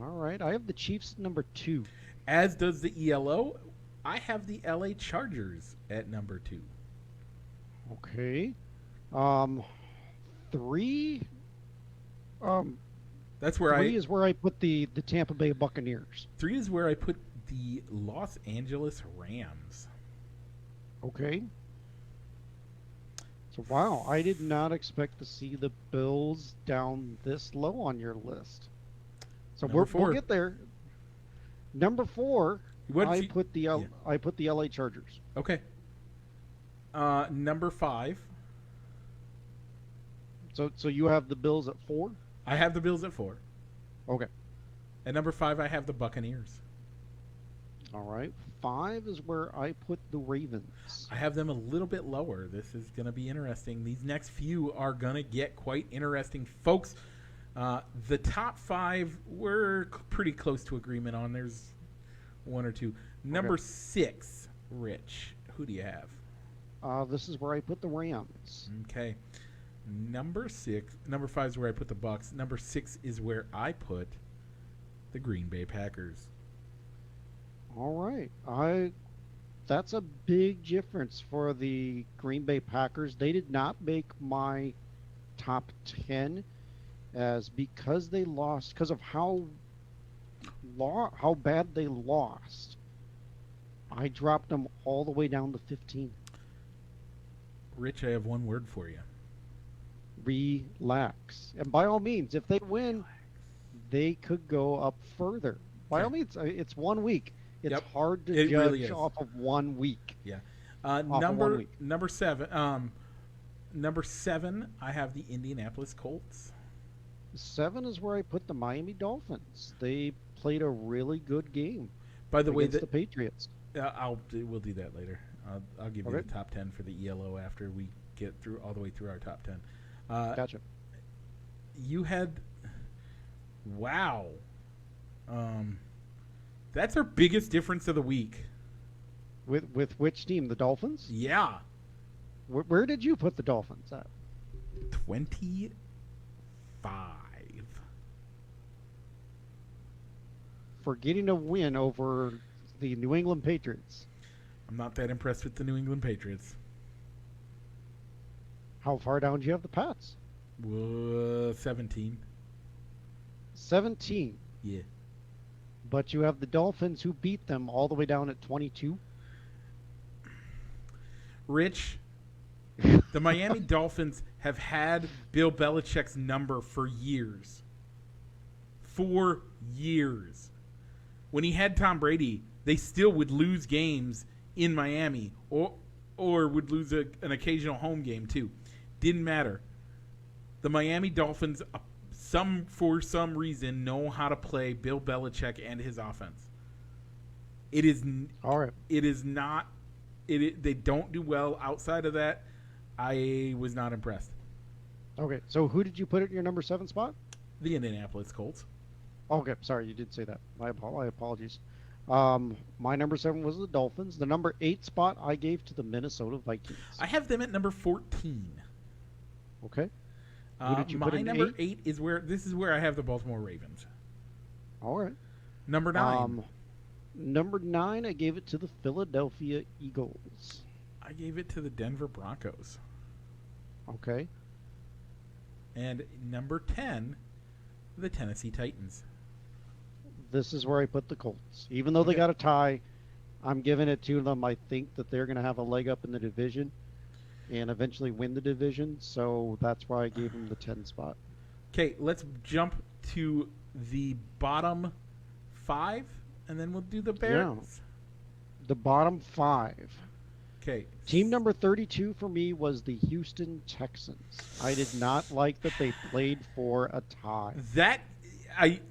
All right. I have the Chiefs at number 2. As does the ELO. I have the LA Chargers at number 2. Okay. 3. That's where 3 is where I put the Tampa Bay Buccaneers. 3 is where I put the Los Angeles Rams. Okay. So wow, I did not expect to see the Bills down this low on your list. So we'll get there. Number 4, I put the LA Chargers. Okay. Number 5. So you have the Bills at 4? I have the Bills at 4. Okay. At number 5, I have the Buccaneers. All right. 5 is where I put the Ravens. I have them a little bit lower. This is going to be interesting. These next few are going to get quite interesting, folks. The top 5 we're pretty close to agreement on. There's 1 or 2. Number 6, Rich. Who do you have? This is where I put the Rams. Okay. Number 5 is where I put the Bucks. Number 6 is where I put the Green Bay Packers. All right. That's a big difference for the Green Bay Packers. They did not make my top 10 because they lost because of how bad they lost. I dropped them all the way down to 15. Rich, I have one word for you. Relax. And by all means, if they win, they could go up further. By all means, it's 1 week. It's hard to judge really off of 1 week. Yeah. Number 7. Number 7, I have the Indianapolis Colts. 7 is where I put the Miami Dolphins. They played a really good game. By the way, the Patriots. We'll do that later. I'll give you the top 10 for the ELO after we get through all the way through our top 10. Gotcha. You had, wow. That's our biggest difference of the week. With which team? The Dolphins? Yeah. Where did you put the Dolphins at? 25. For getting a win over the New England Patriots. I'm not that impressed with the New England Patriots. How far down do you have the Pats? 17. 17? Yeah. But you have the Dolphins who beat them all the way down at 22? Rich, the Miami Dolphins have had Bill Belichick's number for years. 4 years. When he had Tom Brady, they still would lose games in Miami or would lose an occasional home game too. Didn't matter. The Miami Dolphins, for some reason, know how to play Bill Belichick and his offense. It is all right. It is not. They don't do well outside of that. I was not impressed. Okay, so who did you put at your number 7 spot? The Indianapolis Colts. Okay, sorry, you did say that. My apologies. My number 7 was the Dolphins. The number 8 spot I gave to the Minnesota Vikings. I have them at number 14. Okay. Who did you put in number 8 is where I have the Baltimore Ravens. All right. Number 9. Number 9, I gave it to the Philadelphia Eagles. I gave it to the Denver Broncos. Okay. And number 10, the Tennessee Titans. This is where I put the Colts. Even though they got a tie, I'm giving it to them. I think that they're going to have a leg up in the division and eventually win the division. So that's why I gave them the 10 spot. Okay, let's jump to the bottom 5, and then we'll do the Bears. Yeah. The bottom 5. Okay. Team number 32 for me was the Houston Texans. I did not like that they played for a tie. I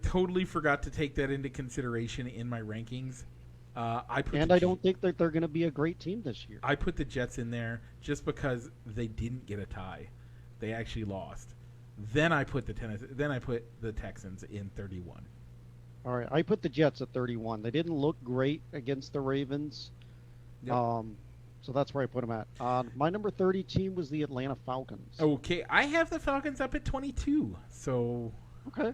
totally forgot to take that into consideration in my rankings. I don't think that they're going to be a great team this year. I put the Jets in there just because they didn't get a tie. They actually lost. Then I put the Texans in 31. All right, I put the Jets at 31. They didn't look great against the Ravens. Yep. So that's where I put them at. My number 30 team was the Atlanta Falcons. Okay, I have the Falcons up at 22. So okay,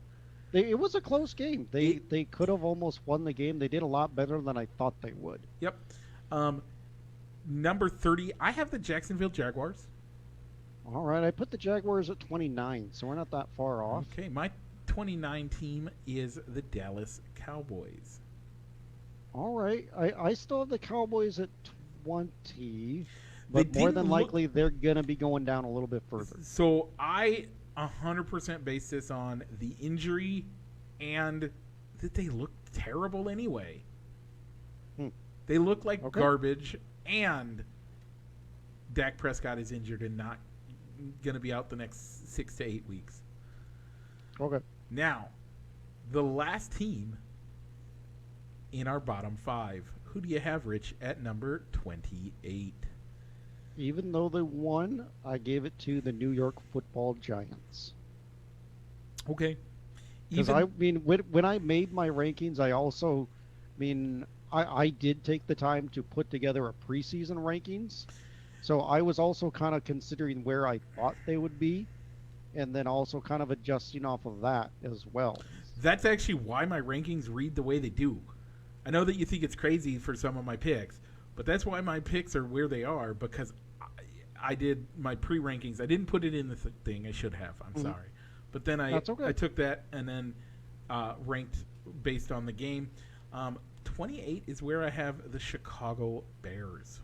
it was a close game. They could have almost won the game. They did a lot better than I thought they would. Yep. Number 30, I have the Jacksonville Jaguars. All right, I put the Jaguars at 29, so we're not that far off. Okay, my 29 team is the Dallas Cowboys. All right, I still have the Cowboys at 20, but more than likely they're going to be going down a little bit further. So I 100% base this on the injury and that they look terrible anyway. They look like garbage, and Dak Prescott is injured and not going to be out the next 6 to 8 weeks. Okay. Now, the last team in our bottom 5. Who do you have, Rich, at number 28? Even though they won, I gave it to the New York Football Giants. Okay. Because when I made my rankings, I did take the time to put together a preseason rankings. So I was also kind of considering where I thought they would be, and then also kind of adjusting off of that as well. That's actually why my rankings read the way they do. I know that you think it's crazy for some of my picks, but that's why my picks are where they are, because I did my pre-rankings. I didn't put it in the thing. I should have. I'm sorry. But then I took that and then ranked based on the game. 28 is where I have the Chicago Bears.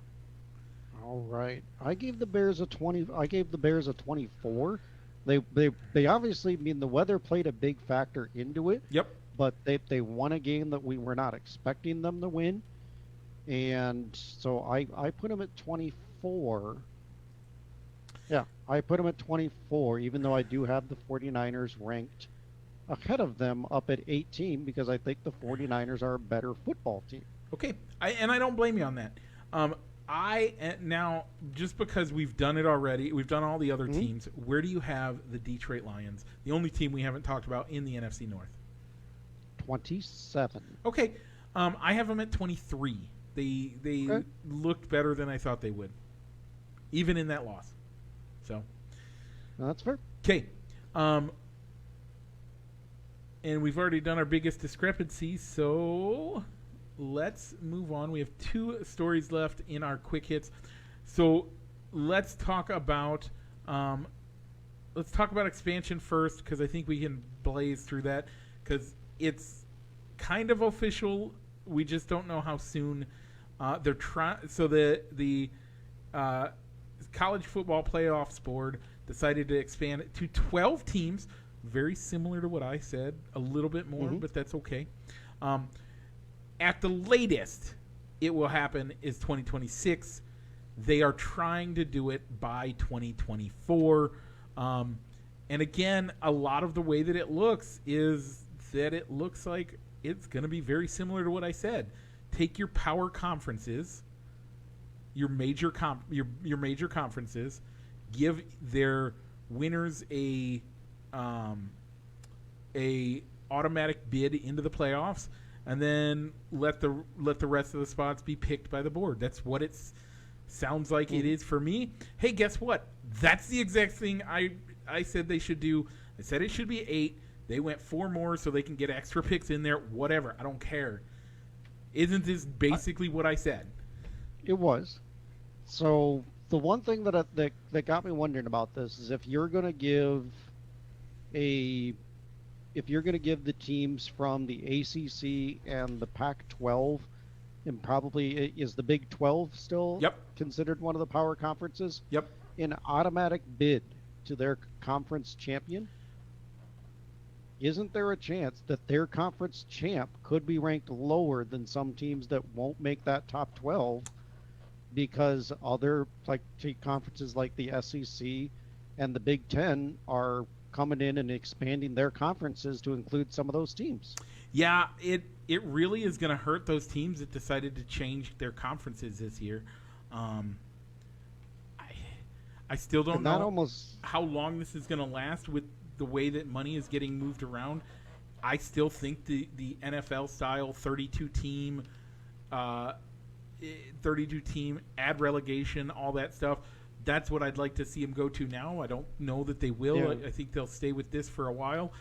All right. I gave the Bears a 20. I gave the Bears a 24. They obviously, the weather played a big factor into it. Yep. But they won a game that we were not expecting them to win. And so I put them at 24. Yeah, I put them at 24, even though I do have the 49ers ranked ahead of them up at 18, because I think the 49ers are a better football team. Okay, I don't blame you on that. Now, just because we've done it already, we've done all the other teams, where do you have the Detroit Lions, the only team we haven't talked about in the NFC North? 27. Okay, I have them at 23. They looked better than I thought they would, even in that loss. So, no, that's fair. Okay, and we've already done our biggest discrepancy, so let's move on. We have 2 stories left in our quick hits, so let's talk about expansion first, because I think we can blaze through that, because it's kind of official. We just don't know how soon they're trying. So the College Football Playoffs Board decided to expand it to 12 teams, very similar to what I said, a little bit more, but that's okay. At the latest, it will happen is 2026. They are trying to do it by 2024. And again, a lot of the way that it looks is that it looks like it's going to be very similar to what I said. Take your power conferences, your major conferences, give their winners a automatic bid into the playoffs, and then let the rest of the spots be picked by the board. That's what it sounds like it is for me. Hey, guess what? That's the exact thing I said they should do. I said it should be 8. They went 4 more so they can get extra picks in there. Whatever. I don't care. Isn't this basically what I said? It was. So the one thing that got me wondering about this is if you're going to give the teams from the ACC and the Pac-12, and probably is the Big 12 still considered one of the power conferences? Yep. An automatic bid to their conference champion, isn't there a chance that their conference champ could be ranked lower than some teams that won't make that top 12 because other conferences like the SEC and the Big 10 are coming in and expanding their conferences to include some of those teams? Yeah, it really is going to hurt those teams that decided to change their conferences this year. Um, I still don't know how long this is going to last with the way that money is getting moved around. I still think the NFL style 32 team, add relegation, all that stuff. That's what I'd like to see them go to now. I don't know that they will. Yeah. I think they'll stay with this for a while.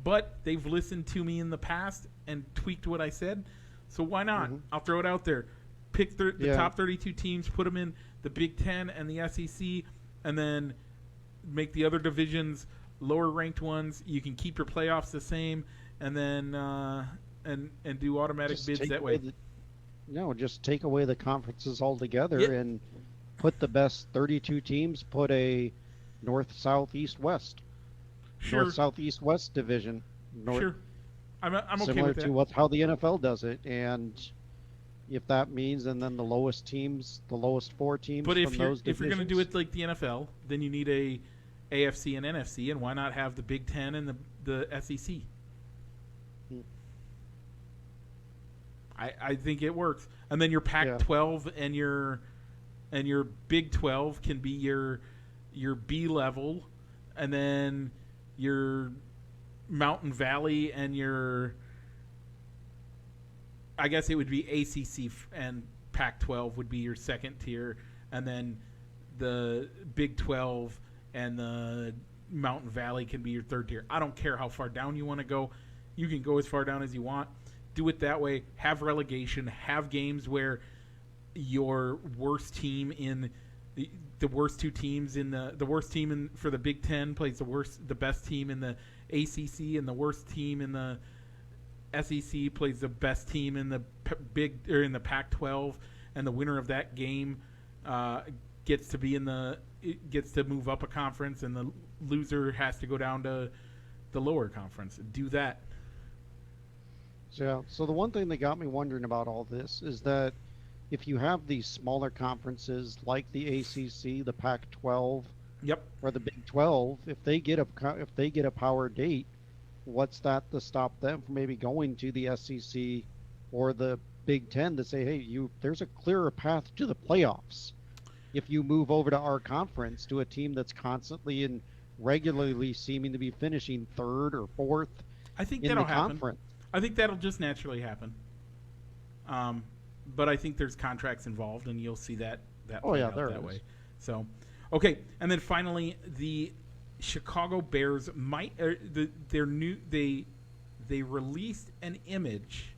But they've listened to me in the past and tweaked what I said. So why not? Mm-hmm. I'll throw it out there. Pick the top 32 teams, put them in the Big Ten and the SEC, and then make the other divisions lower-ranked ones. You can keep your playoffs the same, and then and do automatic bids that way. Just take away the conferences altogether and put the best 32 teams. Put a north, south, east, west. Sure. North, south, east, west division. Sure. I'm okay with that. Similar to how the NFL does it, and if that means, and then the lowest four teams. But if you're going to do it like the NFL, then you need a AFC and NFC, and why not have the Big Ten and the SEC? I think it works, and then your Pac-12 and your Big 12 can be your B level, and then your Mountain Valley and your, I guess it would be ACC and Pac-12 would be your second tier, and then the Big 12 and the Mountain Valley can be your third tier. I don't care how far down you want to go. You can go as far down as you want. Do it that way. Have relegation. Have games where your worst team in the worst two teams in the worst team for the Big Ten plays the best team in the ACC, and the worst team in the SEC plays the best team in the in the Pac-12, and the winner of that game gets to move up a conference, and the loser has to go down to the lower conference. Do that. Yeah. So the one thing that got me wondering about all this is that if you have these smaller conferences like the ACC, the Pac-12, or the Big 12, if they get a power date, what's that to stop them from maybe going to the SEC or the Big 10 to say, hey, there's a clearer path to the playoffs if you move over to our conference, to a team that's constantly and regularly seeming to be finishing third or fourth. I think in that'll the happen. Conference. I think that'll just naturally happen. But I think there's contracts involved, and you'll see that play out that way. So, okay, and then finally, the Chicago Bears they released an image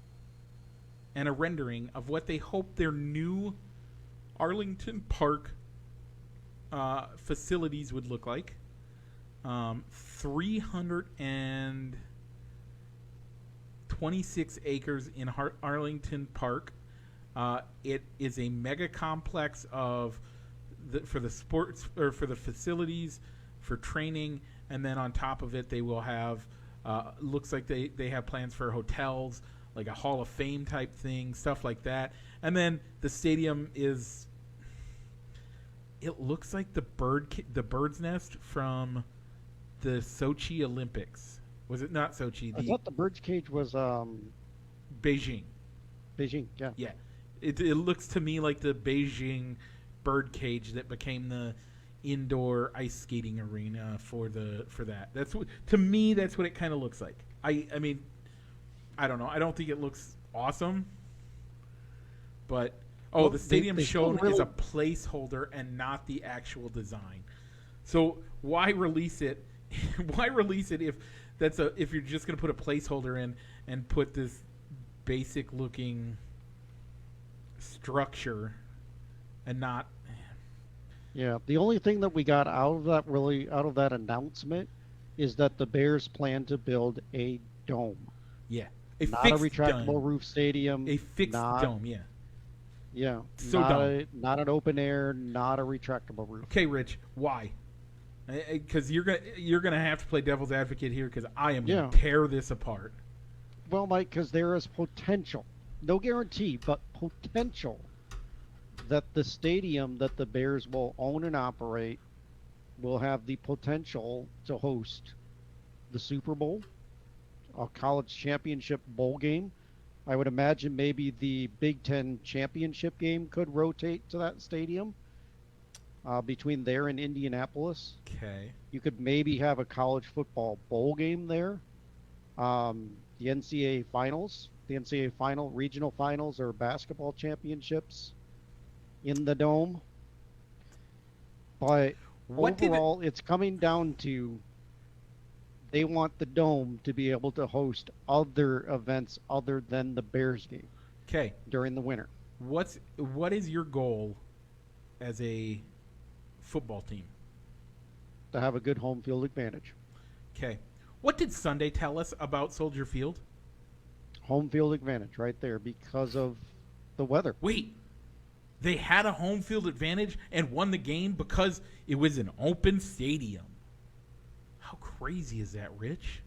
and a rendering of what they hope their new Arlington Park facilities would look like. 326 acres in Arlington Park. It is a mega complex for the sports, or for the facilities, for training, and then on top of it they will have looks like they have plans for hotels, like a Hall of Fame type thing, stuff like that. And then the stadium it looks like the bird's nest from the Sochi Olympics. Was it not Sochi? I thought the bird's cage was Beijing. Beijing, yeah. Yeah. It looks to me like the Beijing bird cage that became the indoor ice skating arena for that. That's what it kind of looks like. I mean, I don't know. I don't think it looks awesome, but the stadium shown is a placeholder and not the actual design. So why release it? Why release it if you're just going to put a placeholder in and put this basic looking structure and not? Yeah, the only thing that we got out of that announcement is that the Bears plan to build a dome. Yeah, not a retractable roof stadium. A fixed dome. Yeah. Yeah. So not an open air, not a retractable roof. Okay, Rich, why? Because you're gonna have to play devil's advocate here, because I am gonna tear this apart. Well, Mike, because there is potential, no guarantee, but potential that the stadium that the Bears will own and operate will have the potential to host the Super Bowl, a college championship bowl game, I would imagine maybe the Big Ten championship game could rotate to that stadium between there and Indianapolis. Okay. You could maybe have a college football bowl game there. The NCAA finals, the NCAA final, regional finals, or basketball championships in the dome. But What did it? overall, it's coming down to they want the dome to be able to host other events other than the Bears game Okay. during the winter. What is your goal as a football team? To have a good home field advantage. Okay. What did Sunday tell us about Soldier Field? Home field advantage right there because of the weather. Wait, they had a home field advantage and won the game because it was an open stadium. How crazy is that, Rich?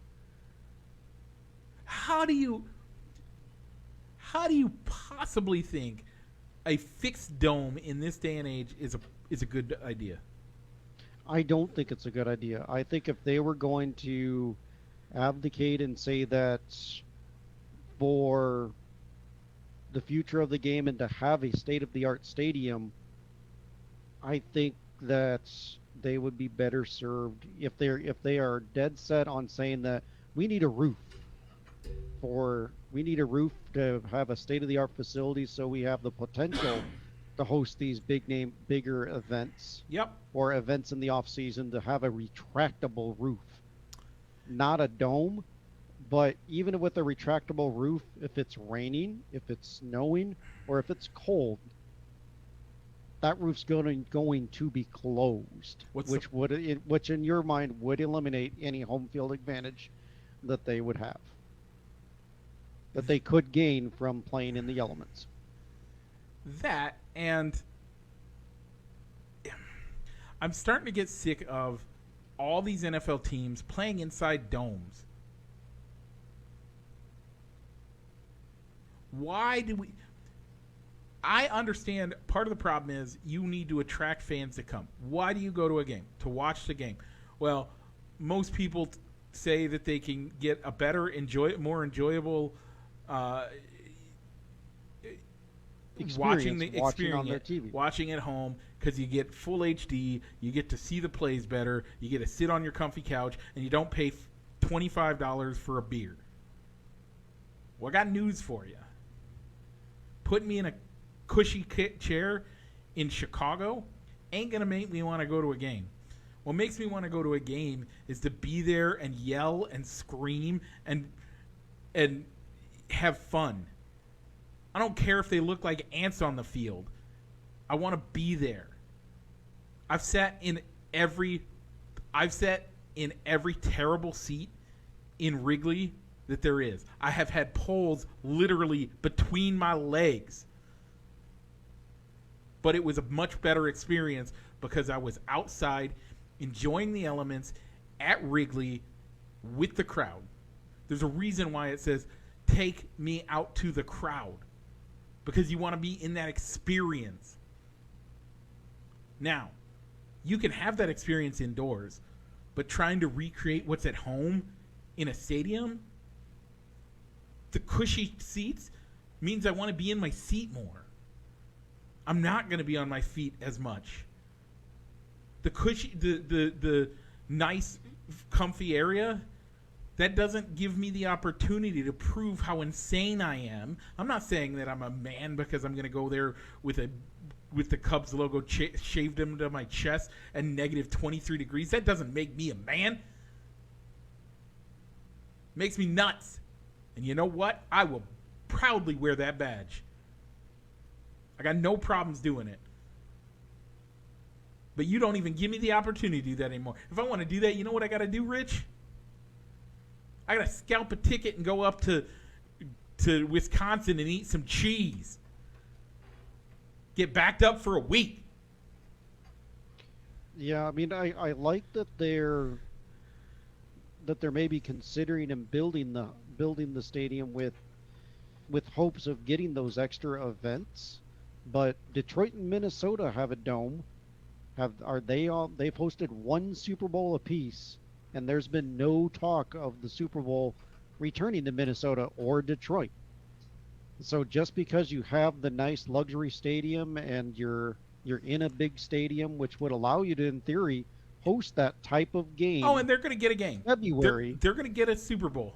How do you possibly think a fixed dome in this day and age is a good idea? I don't think it's a good idea. I think if they were going to abdicate and say that for the future of the game and to have a state of the art stadium, I think that they would be better served if they are dead set on saying that we need a roof to have a state of the art facility so we have the potential to host these bigger events. Yep. Or events in the off season to have a retractable roof. Not a dome, but even with a retractable roof, if it's raining, if it's snowing, or if it's cold, that roof's going to be closed, which in your mind would eliminate any home field advantage that they would have, that they could gain from playing in the elements. That, and I'm starting to get sick of all these NFL teams playing inside domes. Why do we? I understand part of the problem is you need to attract fans to come. Why do you go to a game? To watch the game. Well, most people say that they can get a better, more enjoyable watching on their TV. Watching at home, because you get full HD, you get to see the plays better, you get to sit on your comfy couch, and you don't pay $25 for a beer. Well, I got news for you. Putting me in a cushy chair in Chicago ain't going to make me want to go to a game. What makes me want to go to a game is to be there and yell and scream and have fun. I don't care if they look like ants on the field. I want to be there. I've sat in every terrible seat in Wrigley that there is. I have had poles literally between my legs. But it was a much better experience because I was outside enjoying the elements at Wrigley with the crowd. There's a reason why it says, take me out to the crowd. Because you want to be in that experience. Now, you can have that experience indoors, but trying to recreate what's at home in a stadium, the cushy seats means I want to be in my seat more. I'm not going to be on my feet as much. The cushy, the nice, comfy area, that doesn't give me the opportunity to prove how insane I am. I'm not saying that I'm a man because I'm going to go there with the Cubs logo shaved into my chest and negative 23 degrees. That doesn't make me a man. Makes me nuts. And you know what? I will proudly wear that badge. I got no problems doing it. But you don't even give me the opportunity to do that anymore. If I want to do that, you know what I got to do, Rich? I got to scalp a ticket and go up to Wisconsin and eat some cheese. Get backed up for a week. Yeah, I mean, I like that they're maybe considering and building the stadium with hopes of getting those extra events. But Detroit and Minnesota have a dome. They've hosted one Super Bowl apiece, and there's been no talk of the Super Bowl returning to Minnesota or Detroit. So just because you have the nice luxury stadium and you're in a big stadium, which would allow you to, in theory, host that type of Oh, and game they're going to get a game. February They're going to get a Super Bowl.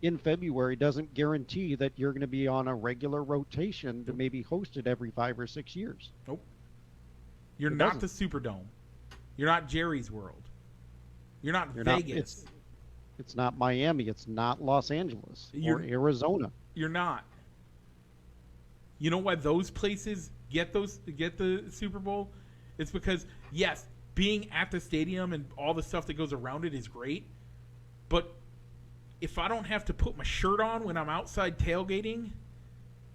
in February doesn't guarantee that you're going to be on a regular rotation to Nope. maybe host it every 5 or 6 years. Nope. You're It not doesn't. the Superdome. You're not Jerry's World. You're not You're not. Vegas. It's not Miami. It's not Los Angeles or You're Arizona. you're not. You know why those places get the Super Bowl? It's because yes, being at the stadium and all the stuff that goes around it is great, but if I don't have to put my shirt on when I'm outside tailgating,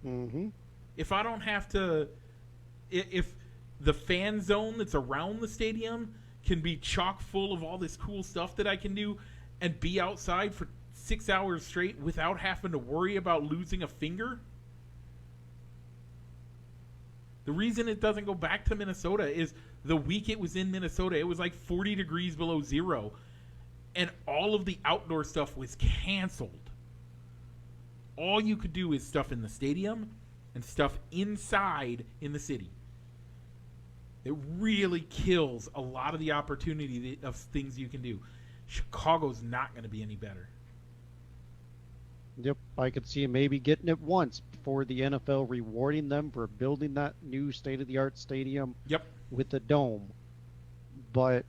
Mm-hmm. if I don't have to, if the fan zone that's around the stadium can be chock full of all this cool stuff that I can do and be outside for 6 hours straight without having to worry about losing a finger. The reason it doesn't go back to Minnesota is the week it was in Minnesota, it was like 40 degrees below zero, and all of the outdoor stuff was canceled. All you could do is stuff in the stadium and stuff inside in the city. It really kills a lot of the opportunity of things you can do. Chicago's not going to be any better. Yep, I could see him maybe getting it once before the NFL rewarding them for building that new state-of-the-art stadium Yep. with the dome, but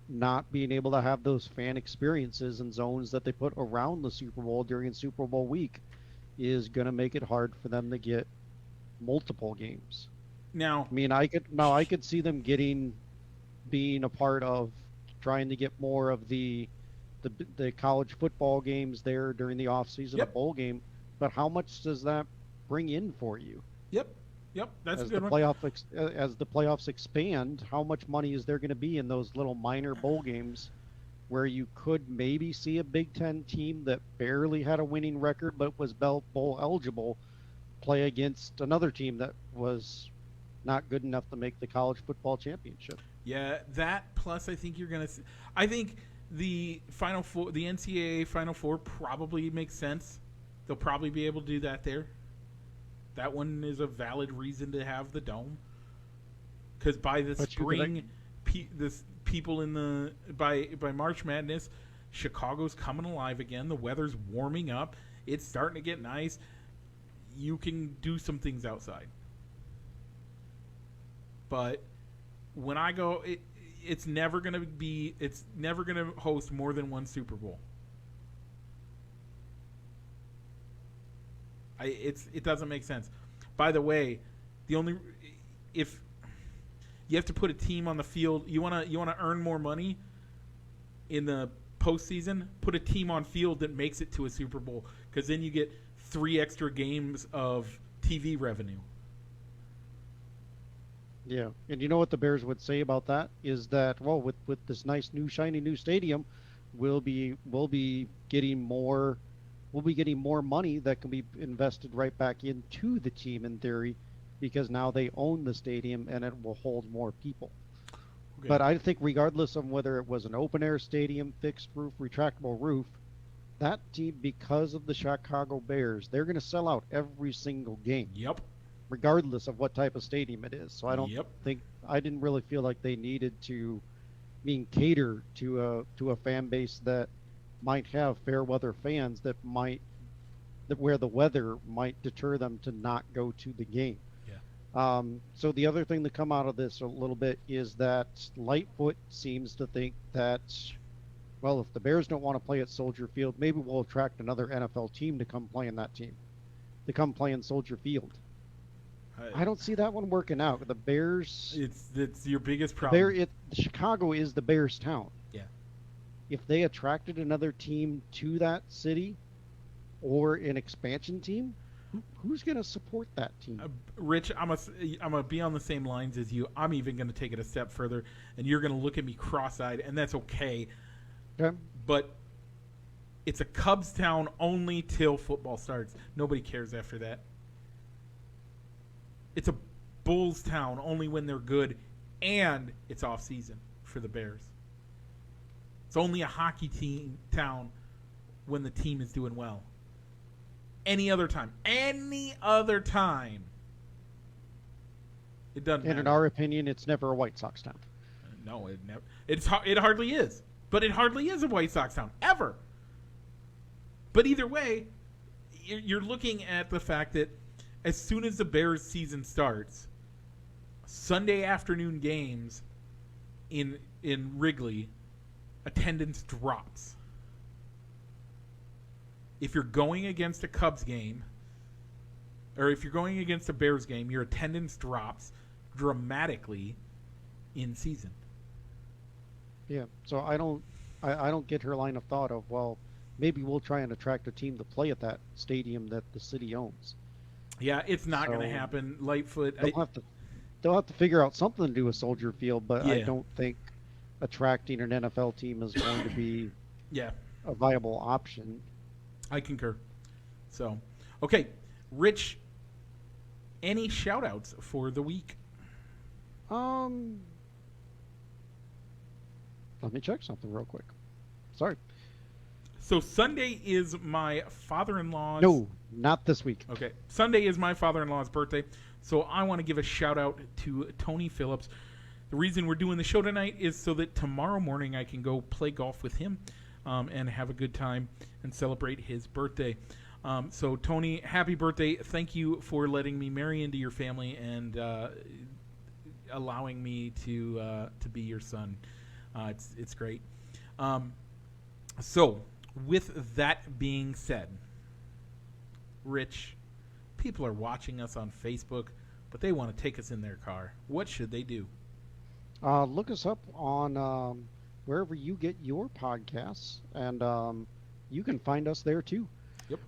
not being able to have those fan experiences and zones that they put around the Super Bowl during Super Bowl week is going to make it hard for them to get multiple games. Now, I mean, I could see them being a part of trying to get more of the college football games there during the off season, a yep, bowl game. But how much does that bring in for you yep, yep. That's a as good one. as the playoffs expand? How much money is there going to be in those little minor bowl games where you could maybe see a Big Ten team that barely had a winning record but was bowl eligible play against another team that was not good enough to make the college football championship? Yeah, that plus I think you're going to I think the Final Four, the NCAA Final Four probably makes sense. They'll probably be able to do that there. That one is a valid reason to have the dome. Because by the But spring, people in the by March Madness, Chicago's coming alive again. The weather's warming up. It's starting to get nice. You can do some things outside. But when I go, it's never going to host more than one Super Bowl. It doesn't make sense. By the way, if you have to put a team on the field, you want to earn more money in the postseason, put a team on field that makes it to a Super Bowl, because then you get 3 extra games of TV revenue. Yeah, and you know what the Bears would say about that is that, well, with this nice new shiny new stadium, we'll be getting more money that can be invested right back into the team in theory, because now they own the stadium and it will hold more people. Okay. But I think regardless of whether it was an open air stadium, fixed roof, retractable roof, that team, because of the Chicago Bears, they're going to sell out every single game. Yep. Regardless of what type of stadium it is. So I didn't really feel like they needed to cater to a fan base that might have fair weather fans where the weather might deter them to not go to the game. Yeah. So the other thing to come out of this a little bit is that Lightfoot seems to think that, well, if the Bears don't want to play at Soldier Field, maybe we'll attract another NFL team to come play in Soldier Field. I don't see that one working out. The Bears. It's your biggest problem. Chicago is the Bears' town. Yeah. If they attracted another team to that city, or an expansion team, who's going to support that team? Rich, I'm gonna be on the same lines as you. I'm even going to take it a step further, and you're going to look at me cross-eyed, and that's okay. Okay. But it's a Cubs town only till football starts. Nobody cares after that. It's a Bulls town only when they're good, and it's off season for the Bears. It's only a hockey team town when the team is doing well. Any other time, it doesn't And matter. in our opinion, it's never a White Sox town. No, it never. It hardly is. But it hardly is a White Sox town ever. But either way, you're looking at the fact that as soon as the Bears season starts, Sunday afternoon games in Wrigley, attendance drops. If you're going against a Cubs game, or if you're going against a Bears game, your attendance drops dramatically in season. Yeah, so I don't get her line of thought of, well, maybe we'll try and attract a team to play at that stadium that the city owns. Yeah, it's not So, going to happen. Lightfoot. They'll have to figure out something to do with Soldier Field, but I Yeah. don't think attracting an NFL team is going to be Yeah, a viable option. I concur. So, okay, Rich, any shout-outs for the week? Let me check something real quick. Sorry. So Sunday is my father-in-law's... No, not this week. Okay. Sunday is my father-in-law's birthday, so I want to give a shout-out to Tony Phillips. The reason we're doing the show tonight is so that tomorrow morning I can go play golf with him and have a good time and celebrate his birthday. So, Tony, happy birthday. Thank you for letting me marry into your family and allowing me to be your son. It's great. So, with that being said, Rich, people are watching us on Facebook, but they want to take us in their car. What should they do? Look us up on wherever you get your podcasts, and you can find us there too. Yep.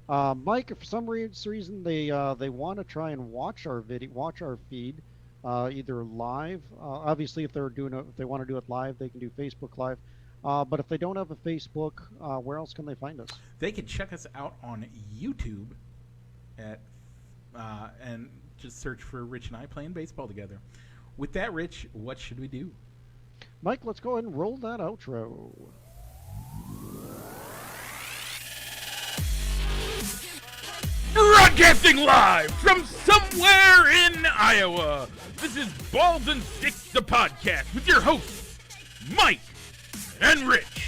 Mike, if for some reason they want to try and watch our feed, either live. Obviously, if they want to do it live, they can do Facebook Live. But if they don't have a Facebook, where else can they find us? They can check us out on YouTube and just search for Rich and I playing baseball together. With that, Rich, what should we do? Mike, let's go ahead and roll that outro. Broadcasting live from somewhere in Iowa, this is Balls and Sticks, the podcast, with your hosts, Mike and Rich.